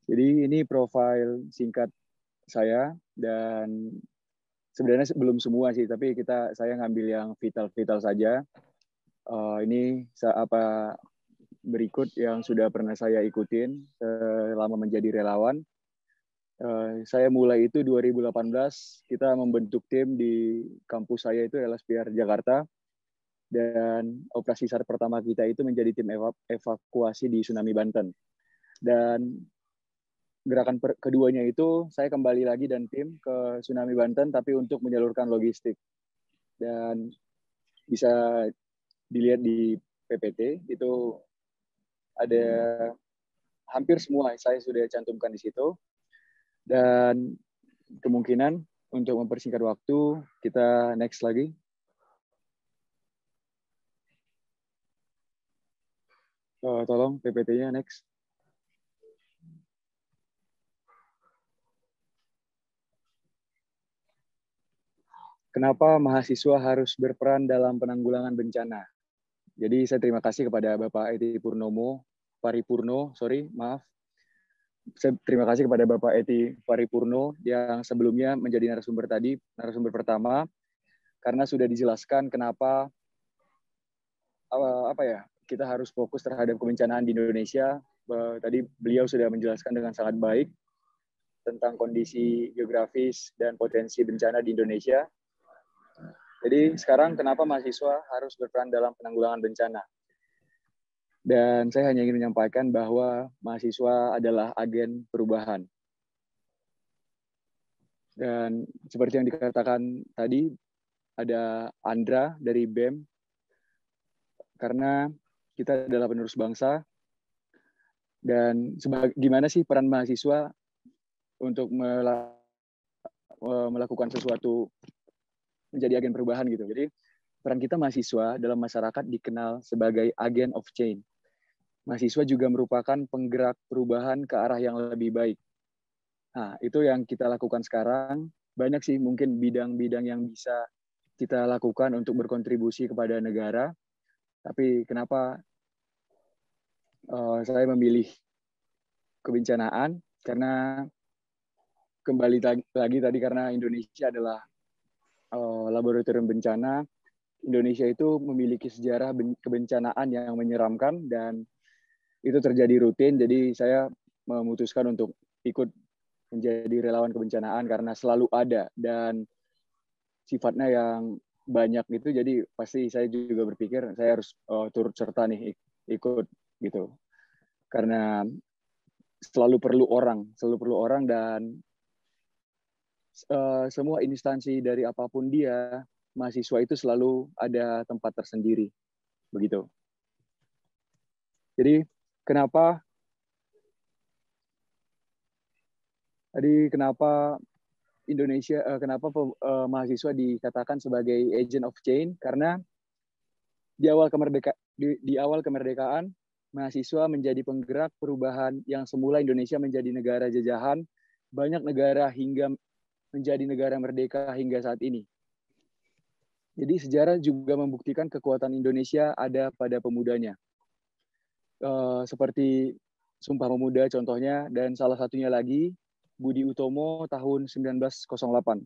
Jadi ini profil singkat saya, dan sebenarnya belum semua sih, tapi saya ngambil yang vital saja. Ini berikut yang sudah pernah saya ikutin selama menjadi relawan. Saya mulai itu 2018, kita membentuk tim di kampus saya itu LSPR Jakarta, dan operasi SAR pertama kita itu menjadi tim evakuasi di tsunami Banten. Dan gerakan keduanya itu saya kembali lagi dan tim ke tsunami Banten, tapi untuk menyalurkan logistik. Dan bisa dilihat di PPT itu ada hampir semua saya sudah cantumkan di situ. Dan kemungkinan untuk mempersingkat waktu, kita next lagi. Tolong PPT-nya next. Kenapa mahasiswa harus berperan dalam penanggulangan bencana? Jadi saya terima kasih kepada Bapak Eti Paripurno. Saya terima kasih kepada Bapak Eti Paripurno yang sebelumnya menjadi narasumber pertama, karena sudah dijelaskan kenapa kita harus fokus terhadap kebencanaan di Indonesia. Tadi beliau sudah menjelaskan dengan sangat baik tentang kondisi geografis dan potensi bencana di Indonesia. Jadi sekarang kenapa mahasiswa harus berperan dalam penanggulangan bencana? Dan saya hanya ingin menyampaikan bahwa mahasiswa adalah agen perubahan. Dan seperti yang dikatakan tadi, ada Andra dari BEM, karena kita adalah penerus bangsa. Dan gimana sih peran mahasiswa untuk melakukan sesuatu menjadi agen perubahan gitu. Jadi peran kita mahasiswa dalam masyarakat dikenal sebagai agen of change. Mahasiswa juga merupakan penggerak perubahan ke arah yang lebih baik. Nah, itu yang kita lakukan sekarang. Banyak sih mungkin bidang-bidang yang bisa kita lakukan untuk berkontribusi kepada negara. Tapi kenapa saya memilih kebencanaan? Karena kembali lagi tadi, karena Indonesia adalah laboratorium bencana. Indonesia itu memiliki sejarah kebencanaan yang menyeramkan, dan itu terjadi rutin. Jadi saya memutuskan untuk ikut menjadi relawan kebencanaan karena selalu ada dan sifatnya yang banyak gitu. Jadi pasti saya juga berpikir saya harus turut serta nih, ikut gitu. Karena selalu perlu orang, dan semua instansi dari apapun dia, mahasiswa itu selalu ada tempat tersendiri. Begitu. Jadi kenapa Indonesia, kenapa mahasiswa dikatakan sebagai agent of change? Karena di awal kemerdekaan mahasiswa menjadi penggerak perubahan yang semula Indonesia menjadi negara jajahan, banyak negara hingga menjadi negara merdeka hingga saat ini. Jadi sejarah juga membuktikan kekuatan Indonesia ada pada pemudanya. Seperti Sumpah Pemuda contohnya, dan salah satunya lagi Budi Utomo tahun 1908.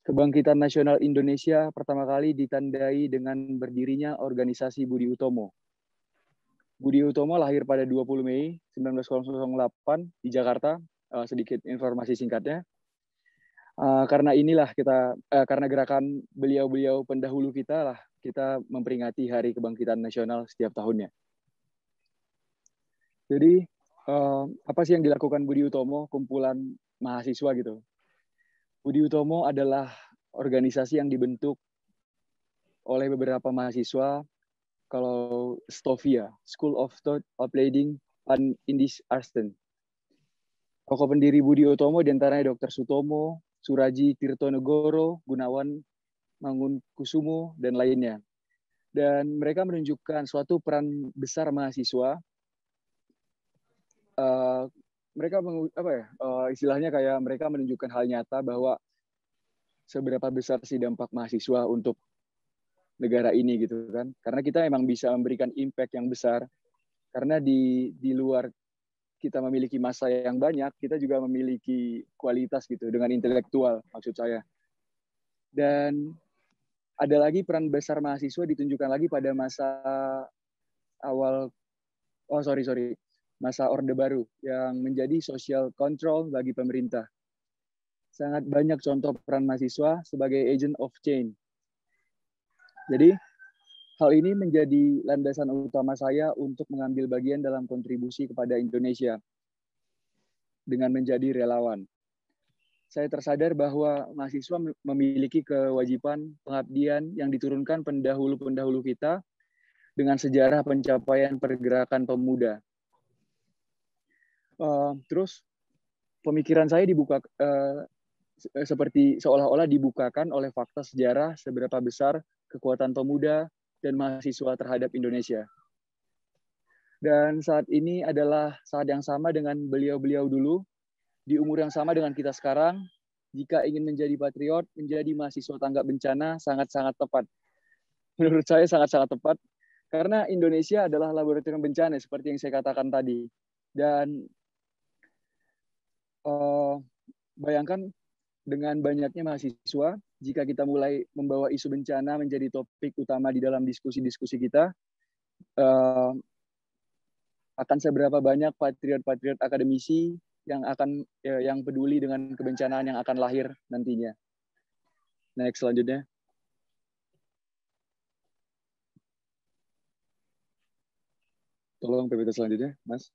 Kebangkitan nasional Indonesia pertama kali ditandai dengan berdirinya organisasi Budi Utomo. Budi Utomo lahir pada 20 Mei 1908 di Jakarta. Sedikit informasi singkatnya. Karena inilah karena gerakan beliau-beliau pendahulu kita lah, kita memperingati Hari Kebangkitan Nasional setiap tahunnya. Jadi, apa sih yang dilakukan Budi Utomo, kumpulan mahasiswa gitu? Budi Utomo adalah organisasi yang dibentuk oleh beberapa mahasiswa, kalau Stovia, School of Thought Upleading and Indis Arsten. Tokoh pendiri Budi Utomo diantaranya Dr. Sutomo, Suraji Tirtonegoro, Gunawan Mangunkusumo, dan lainnya. Dan mereka menunjukkan suatu peran besar mahasiswa. Mereka istilahnya kayak mereka menunjukkan hal nyata bahwa seberapa besar sih dampak mahasiswa untuk negara ini gitu kan. Karena kita emang bisa memberikan impact yang besar. Karena di luar kita memiliki massa yang banyak, kita juga memiliki kualitas gitu dengan intelektual maksud saya. Dan ada lagi peran besar mahasiswa ditunjukkan lagi pada masa masa Orde Baru yang menjadi social control bagi pemerintah. Sangat banyak contoh peran mahasiswa sebagai agent of change. Jadi, hal ini menjadi landasan utama saya untuk mengambil bagian dalam kontribusi kepada Indonesia dengan menjadi relawan. Saya tersadar bahwa mahasiswa memiliki kewajiban pengabdian yang diturunkan pendahulu-pendahulu kita dengan sejarah pencapaian pergerakan pemuda. Terus pemikiran saya dibuka seperti seolah-olah dibukakan oleh fakta sejarah seberapa besar kekuatan pemuda dan mahasiswa terhadap Indonesia. Dan saat ini adalah saat yang sama dengan beliau-beliau dulu, di umur yang sama dengan kita sekarang. Jika ingin menjadi patriot, menjadi mahasiswa tanggap bencana sangat-sangat tepat. Menurut saya sangat-sangat tepat, karena Indonesia adalah laboratorium bencana seperti yang saya katakan tadi. Dan bayangkan dengan banyaknya mahasiswa, jika kita mulai membawa isu bencana menjadi topik utama di dalam diskusi-diskusi kita, akan seberapa banyak patriot-patriot akademisi yang peduli dengan kebencanaan yang akan lahir nantinya. Next, selanjutnya. Tolong PPT selanjutnya, Mas.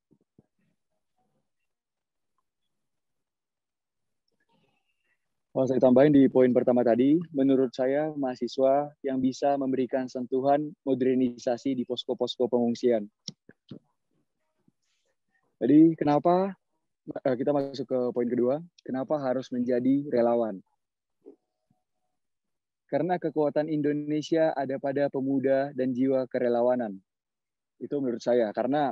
Saya tambahin di poin pertama tadi, menurut saya mahasiswa yang bisa memberikan sentuhan modernisasi di posko-posko pengungsian. Jadi kenapa kita masuk ke poin kedua, kenapa harus menjadi relawan? Karena kekuatan Indonesia ada pada pemuda dan jiwa kerelawanan. Itu menurut saya, karena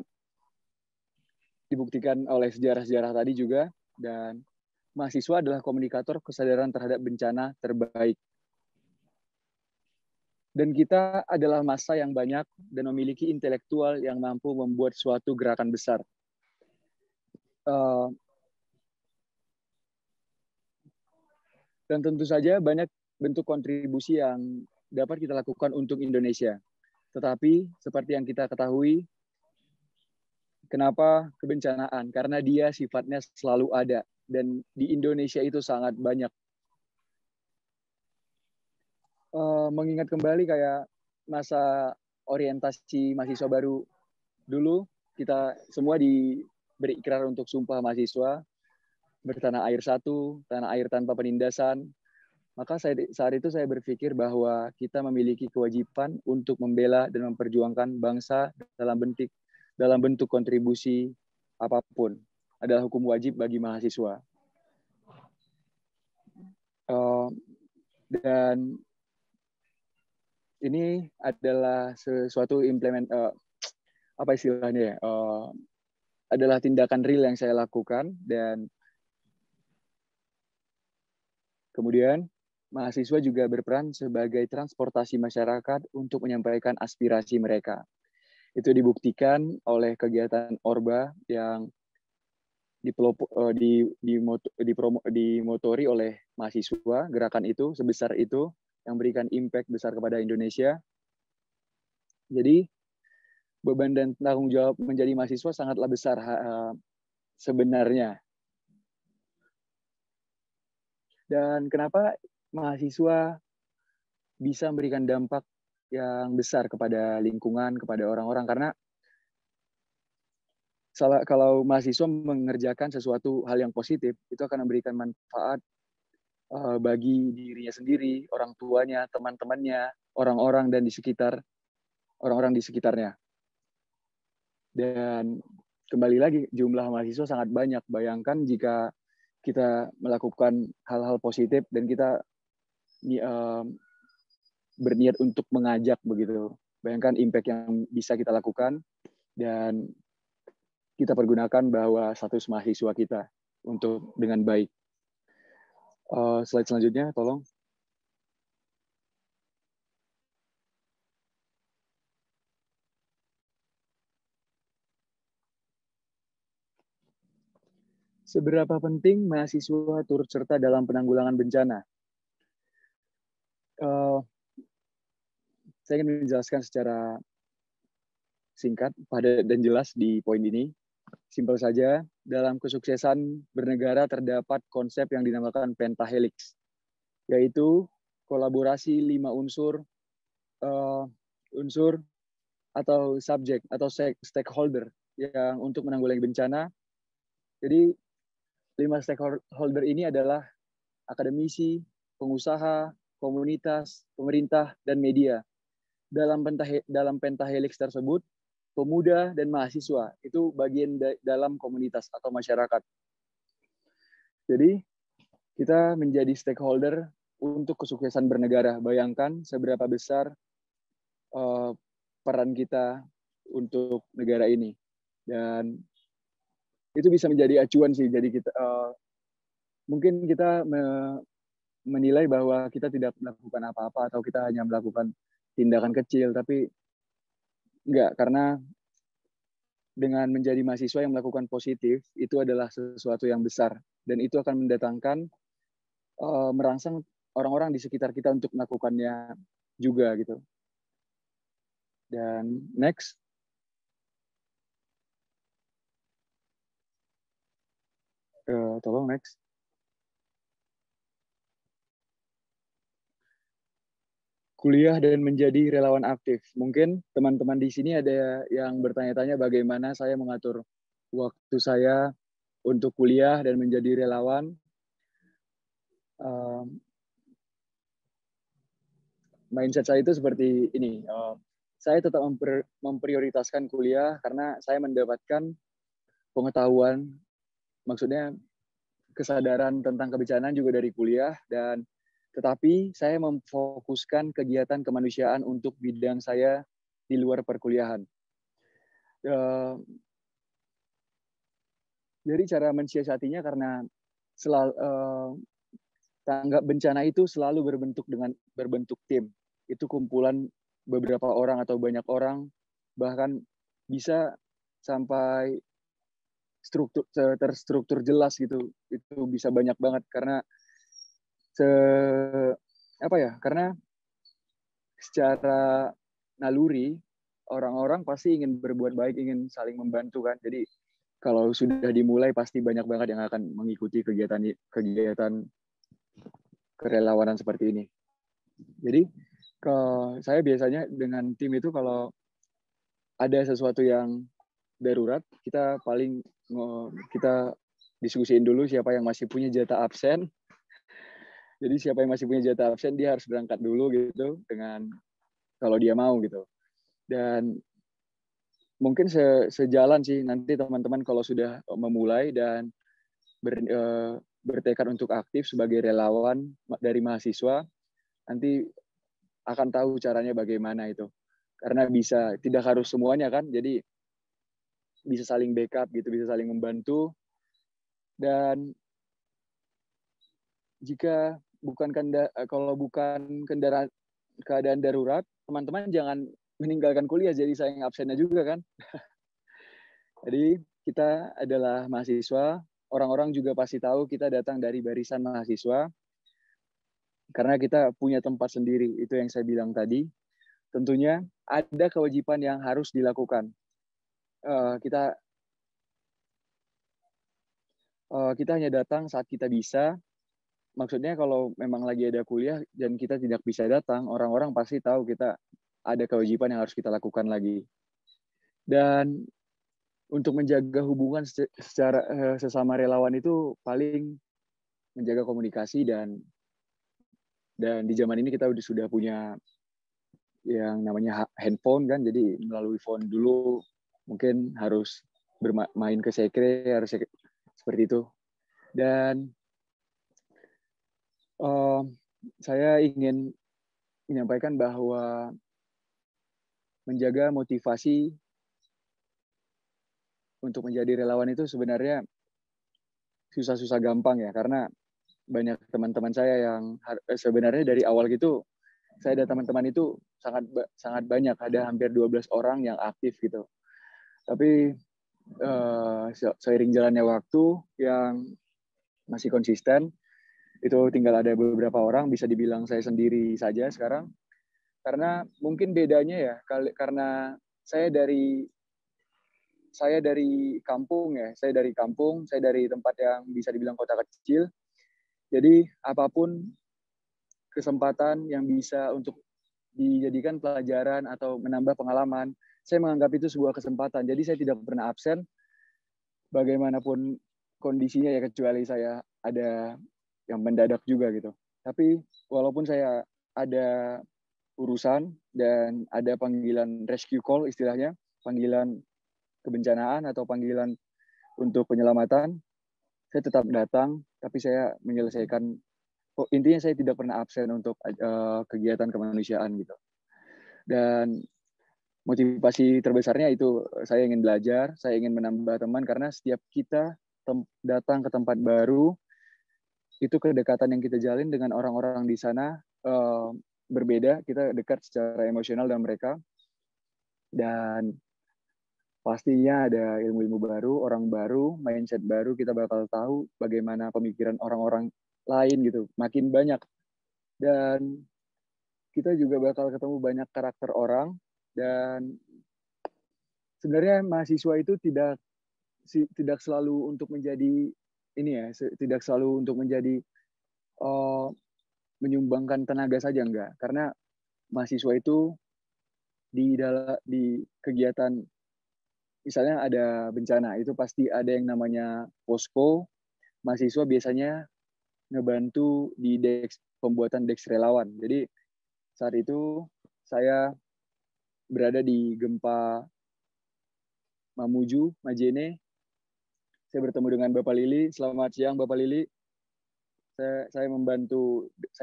dibuktikan oleh sejarah-sejarah tadi juga, dan mahasiswa adalah komunikator kesadaran terhadap bencana terbaik. Dan kita adalah massa yang banyak dan memiliki intelektual yang mampu membuat suatu gerakan besar. Dan tentu saja banyak bentuk kontribusi yang dapat kita lakukan untuk Indonesia. Tetapi seperti yang kita ketahui, kenapa kebencanaan? Karena dia sifatnya selalu ada. Dan di Indonesia itu sangat banyak. Mengingat kembali kayak masa orientasi mahasiswa baru dulu, kita semua berikrar untuk sumpah mahasiswa, bertanah air satu, tanah air tanpa penindasan. Maka saat itu saya berpikir bahwa kita memiliki kewajiban untuk membela dan memperjuangkan bangsa dalam bentuk kontribusi apapun. Adalah hukum wajib bagi mahasiswa. Dan ini adalah sesuatu apa istilahnya ya, adalah tindakan real yang saya lakukan. Dan kemudian mahasiswa juga berperan sebagai transportasi masyarakat untuk menyampaikan aspirasi mereka. Itu dibuktikan oleh kegiatan Orba yang dimotori oleh mahasiswa. Gerakan itu sebesar itu yang memberikan impact besar kepada Indonesia. Jadi beban dan tanggung jawab menjadi mahasiswa sangatlah besar sebenarnya. Dan kenapa mahasiswa bisa memberikan dampak yang besar kepada lingkungan, kepada orang-orang? Karena kalau mahasiswa mengerjakan sesuatu hal yang positif, itu akan memberikan manfaat bagi dirinya sendiri, orang tuanya, teman-temannya, orang-orang dan orang-orang di sekitarnya. Dan kembali lagi, jumlah mahasiswa sangat banyak. Bayangkan jika kita melakukan hal-hal positif dan kita berniat untuk mengajak begitu. Bayangkan impact yang bisa kita lakukan dan kita pergunakan bahwa status mahasiswa kita untuk dengan baik. Slide selanjutnya, tolong. Seberapa penting mahasiswa turut serta dalam penanggulangan bencana? Saya ingin menjelaskan secara singkat, padat dan jelas di poin ini. Simpel saja, dalam kesuksesan bernegara terdapat konsep yang dinamakan pentahelix, yaitu kolaborasi 5 unsur atau subjek atau stakeholder yang untuk menanggulangi bencana. Jadi 5 stakeholder ini adalah akademisi, pengusaha, komunitas, pemerintah, dan media. Dalam pentahelix tersebut, pemuda dan mahasiswa itu bagian dalam komunitas atau masyarakat. Jadi kita menjadi stakeholder untuk kesuksesan bernegara. Bayangkan seberapa besar peran kita untuk negara ini. Dan itu bisa menjadi acuan sih. Jadi kita mungkin kita menilai bahwa kita tidak melakukan apa-apa atau kita hanya melakukan tindakan kecil, tapi enggak, karena dengan menjadi mahasiswa yang melakukan positif, itu adalah sesuatu yang besar. Dan itu akan mendatangkan, merangsang orang-orang di sekitar kita untuk melakukannya juga gitu. Dan next. Tolong next. Kuliah dan menjadi relawan aktif. Mungkin teman-teman di sini ada yang bertanya-tanya bagaimana saya mengatur waktu saya untuk kuliah dan menjadi relawan. Mindset saya itu seperti ini. Saya tetap memprioritaskan kuliah karena saya mendapatkan pengetahuan, maksudnya kesadaran tentang kebencanaan juga dari kuliah, dan tetapi saya memfokuskan kegiatan kemanusiaan untuk bidang saya di luar perkuliahan. Jadi cara mensiasatinya karena tanggap bencana itu selalu berbentuk tim. Itu kumpulan beberapa orang atau banyak orang, bahkan bisa sampai terstruktur jelas gitu. Itu bisa banyak banget karena karena secara naluri orang-orang pasti ingin berbuat baik, ingin saling membantu kan. Jadi kalau sudah dimulai pasti banyak banget yang akan mengikuti kegiatan kerelawanan seperti ini. Jadi saya biasanya dengan tim itu kalau ada sesuatu yang darurat, kita diskusiin dulu siapa yang masih punya jatah absen. Jadi siapa yang masih punya jatah absen, dia harus berangkat dulu gitu, dengan kalau dia mau gitu. Dan mungkin sejalan sih nanti teman-teman kalau sudah memulai dan bertekad untuk aktif sebagai relawan dari mahasiswa, nanti akan tahu caranya bagaimana itu. Karena tidak harus semuanya kan, jadi bisa saling backup gitu, bisa saling membantu. Dan jika kalau bukan keadaan darurat, teman-teman jangan meninggalkan kuliah jadi sayang absennya juga kan. Jadi kita adalah mahasiswa, orang-orang juga pasti tahu kita datang dari barisan mahasiswa karena kita punya tempat sendiri, itu yang saya bilang tadi. Tentunya ada kewajiban yang harus dilakukan. Kita hanya datang saat kita bisa. Maksudnya kalau memang lagi ada kuliah dan kita tidak bisa datang, orang-orang pasti tahu kita ada kewajiban yang harus kita lakukan lagi. Dan untuk menjaga hubungan secara sesama relawan itu paling menjaga komunikasi dan di zaman ini kita sudah punya yang namanya handphone kan, jadi melalui phone dulu mungkin harus bermain ke sekre, harus seperti itu. Dan saya ingin menyampaikan bahwa menjaga motivasi untuk menjadi relawan itu sebenarnya susah-susah gampang ya, karena banyak teman-teman saya yang sebenarnya dari awal gitu, saya ada teman-teman itu sangat banyak, ada hampir 12 orang yang aktif gitu. Tapi seiring jalannya waktu yang masih konsisten, itu tinggal ada beberapa orang, bisa dibilang saya sendiri saja sekarang. Karena mungkin bedanya ya, karena saya dari kampung ya, saya dari tempat yang bisa dibilang kota kecil. Jadi apapun kesempatan yang bisa untuk dijadikan pelajaran atau menambah pengalaman, saya menganggap itu sebuah kesempatan. Jadi saya tidak pernah absen, bagaimanapun kondisinya ya, kecuali saya ada yang mendadak juga gitu. Tapi walaupun saya ada urusan dan ada panggilan rescue call istilahnya, panggilan kebencanaan atau panggilan untuk penyelamatan, saya tetap datang, tapi saya menyelesaikan. Intinya saya tidak pernah absen untuk kegiatan kemanusiaan gitu. Dan motivasi terbesarnya itu saya ingin belajar, saya ingin menambah teman, karena setiap kita datang ke tempat baru, itu kedekatan yang kita jalin dengan orang-orang di sana berbeda, kita dekat secara emosional dengan mereka, dan pastinya ada ilmu-ilmu baru, orang baru, mindset baru, kita bakal tahu bagaimana pemikiran orang-orang lain gitu, makin banyak. Dan kita juga bakal ketemu banyak karakter orang, dan sebenarnya mahasiswa itu tidak selalu untuk menjadi tidak selalu untuk menjadi menyumbangkan tenaga saja, enggak. Karena mahasiswa itu di kegiatan, misalnya ada bencana, itu pasti ada yang namanya posko. Mahasiswa biasanya ngebantu di pembuatan deks relawan. Jadi saat itu saya berada di gempa Mamuju, Majene. Saya bertemu dengan Bapak Lili. Selamat siang, Bapak Lili. Saya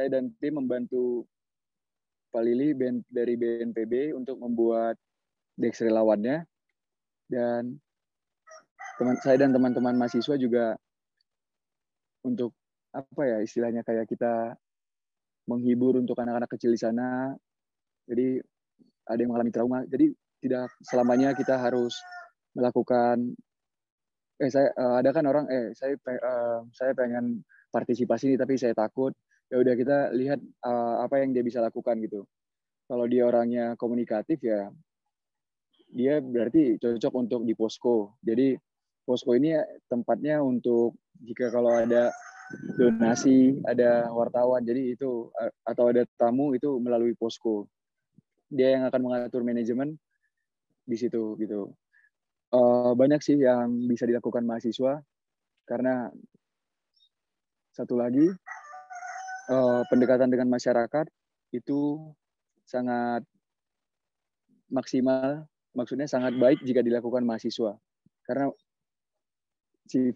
dan tim membantu Pak Lili dari BNPB untuk membuat deks relawannya. Dan saya dan teman-teman mahasiswa juga untuk istilahnya kayak kita menghibur untuk anak-anak kecil di sana. Jadi ada yang mengalami trauma. Jadi tidak selamanya kita harus melakukan ada kan orang saya pengen partisipasi nih tapi saya takut. Ya udah, kita lihat apa yang dia bisa lakukan gitu. Kalau dia orangnya komunikatif, ya dia berarti cocok untuk di posko. Jadi posko ini tempatnya untuk jika kalau ada donasi, ada wartawan, jadi itu atau ada tamu, itu melalui posko. Dia yang akan mengatur manajemen di situ gitu. Banyak sih yang bisa dilakukan mahasiswa, karena satu lagi pendekatan dengan masyarakat itu sangat maksimal, maksudnya sangat baik jika dilakukan mahasiswa, karena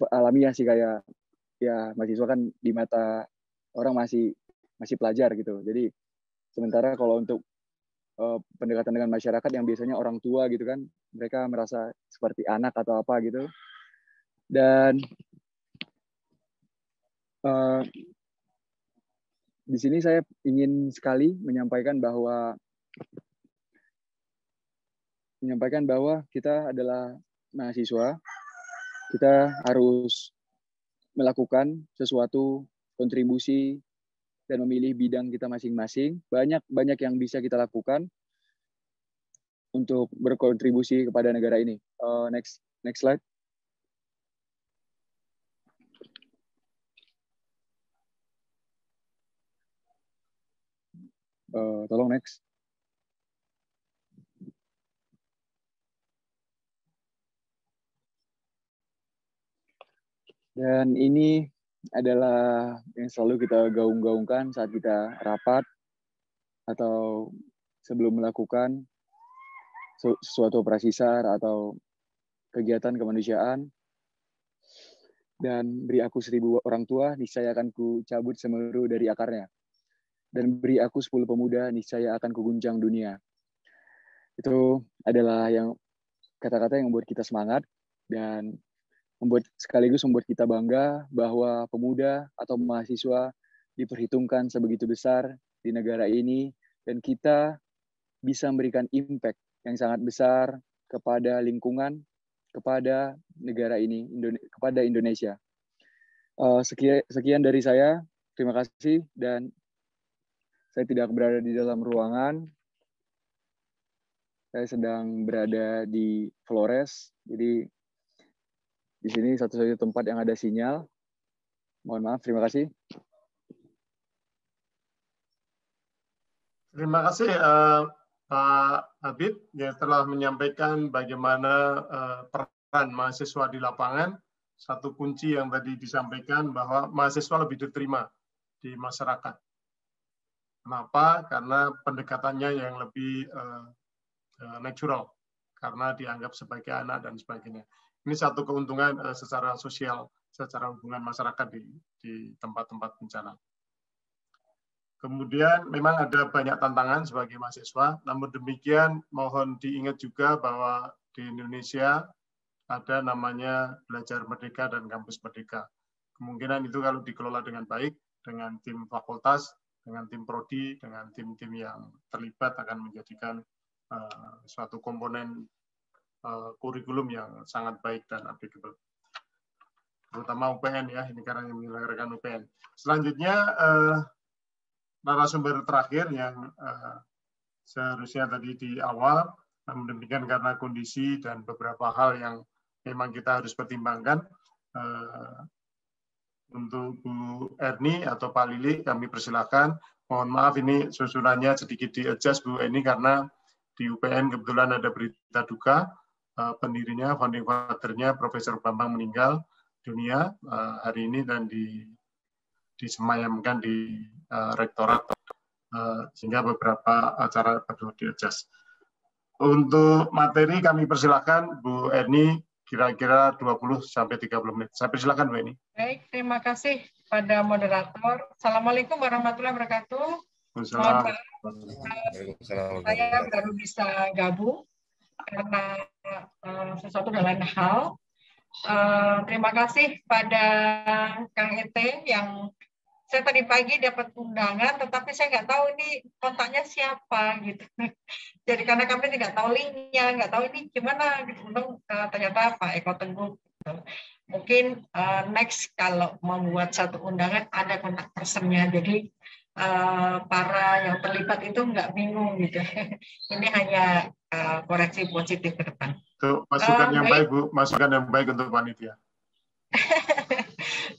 alamiah sih, kayak ya mahasiswa kan di mata orang masih pelajar gitu. Jadi sementara kalau untuk pendekatan dengan masyarakat yang biasanya orang tua gitu kan, mereka merasa seperti anak atau apa gitu. Dan di sini saya ingin sekali menyampaikan bahwa kita adalah mahasiswa, kita harus melakukan sesuatu kontribusi dan memilih bidang kita masing-masing. Banyak yang bisa kita lakukan untuk berkontribusi kepada negara ini. Next slide. Tolong next. Dan ini adalah yang selalu kita gaung-gaungkan saat kita rapat atau sebelum melakukan suatu operasi SAR atau kegiatan kemanusiaan. Dan beri aku 1000 orang tua, niscaya akan ku cabut semeru dari akarnya. Dan beri aku 10 pemuda, niscaya akan kuguncang dunia. Itu adalah kata-kata yang membuat kita semangat dan sekaligus membuat kita bangga bahwa pemuda atau mahasiswa diperhitungkan sebegitu besar di negara ini, dan kita bisa memberikan impact yang sangat besar kepada lingkungan, kepada negara ini, kepada Indonesia. Sekian dari saya, terima kasih, dan saya tidak berada di dalam ruangan, saya sedang berada di Flores, jadi di sini satu-satunya tempat yang ada sinyal. Mohon maaf, terima kasih. Terima kasih Pak Habib yang telah menyampaikan bagaimana peran mahasiswa di lapangan. Satu kunci yang tadi disampaikan bahwa mahasiswa lebih diterima di masyarakat. Kenapa? Karena pendekatannya yang lebih natural, karena dianggap sebagai anak dan sebagainya. Ini satu keuntungan secara sosial, secara hubungan masyarakat di tempat-tempat bencana. Kemudian memang ada banyak tantangan sebagai mahasiswa, namun demikian mohon diingat juga bahwa di Indonesia ada namanya Belajar Merdeka dan Kampus Merdeka. Kemungkinan itu kalau dikelola dengan baik, dengan tim fakultas, dengan tim prodi, dengan tim-tim yang terlibat akan menjadikan suatu komponen kurikulum yang sangat baik dan applicable. Terutama UPN ya, ini karena yang menyelenggarakan UPN. Selanjutnya, narasumber terakhir yang seharusnya tadi di awal, namun demikian karena kondisi dan beberapa hal yang memang kita harus pertimbangkan, untuk Bu Erni atau Pak Lili, kami persilakan. Mohon maaf ini susunannya sedikit di-adjust Bu Erni karena di UPN kebetulan ada berita duka. Pendirinya, founding father-nya, Profesor Bambang meninggal dunia hari ini dan disemayamkan di rektorat, sehingga beberapa acara perlu di-adjust. Untuk materi kami persilakan Bu Erni, kira-kira 20-30 menit. Saya persilakan Bu Erni. Baik, terima kasih pada moderator. Assalamualaikum warahmatullahi wabarakatuh. Mohon maaf, saya baru bisa gabung karena sesuatu dan lain hal. Terima kasih pada Kang Ete yang saya tadi pagi dapat undangan, tetapi saya nggak tahu ini kontaknya siapa gitu. Jadi karena kami tidak tahu linknya, nggak tahu ini gimana. Untung ternyata Pak Eko Teguh. Mungkin next kalau membuat satu undangan ada kontak personnya. Jadi para yang terlibat itu nggak bingung gitu. Ini hanya koreksi positif ke depan. Itu masukan yang baik Bu, masukan yang baik untuk panitia.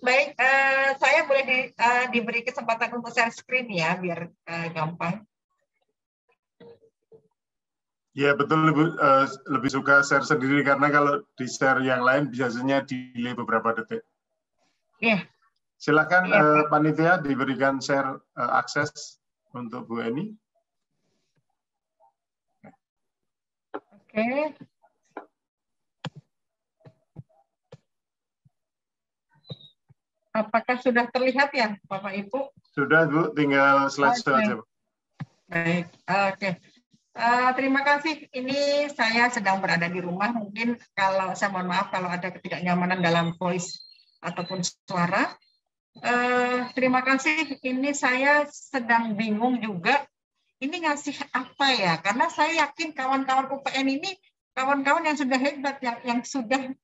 Baik, saya boleh diberi kesempatan untuk share screen ya, biar gampang. Ya betul, lebih suka share sendiri karena kalau di share yang lain biasanya delay beberapa detik. Iya. Silakan panitia diberikan share akses untuk Bu Eni. Oke. Apakah sudah terlihat ya, Bapak Ibu? Sudah Bu, tinggal slideshow aja. Baik, oke. Terima kasih. Ini saya sedang berada di rumah. Mungkin kalau saya mohon maaf kalau ada ketidaknyamanan dalam voice ataupun suara. Terima kasih. Ini saya sedang bingung juga. Ini ngasih apa ya? Karena saya yakin kawan-kawan UPN ini kawan-kawan yang sudah hebat, yang sudah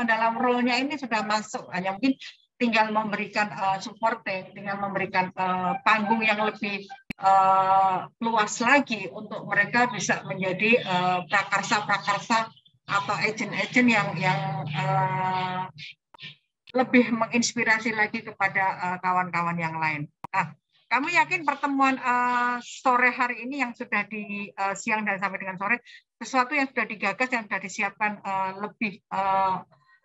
dalam role-nya ini sudah masuk. Hanya mungkin tinggal memberikan supporting, tinggal memberikan panggung yang lebih luas lagi untuk mereka bisa menjadi prakarsa-prakarsa atau agent-agent yang lebih menginspirasi lagi kepada kawan-kawan yang lain. Nah, kami yakin pertemuan sore hari ini yang sudah di siang dan sampai dengan sore, sesuatu yang sudah digagas, yang sudah disiapkan lebih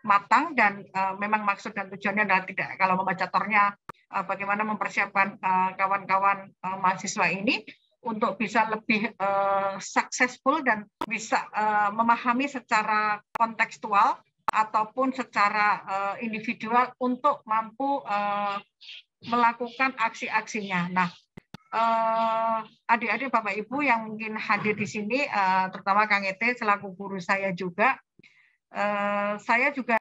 matang, dan memang maksud dan tujuannya adalah tidak, kalau membaca tornya, bagaimana mempersiapkan kawan-kawan mahasiswa ini untuk bisa lebih successful dan bisa memahami secara kontekstual ataupun secara individual untuk mampu melakukan aksi-aksinya. Nah, adik-adik, Bapak Ibu yang mungkin hadir di sini, terutama Kang Ete selaku guru saya juga, saya juga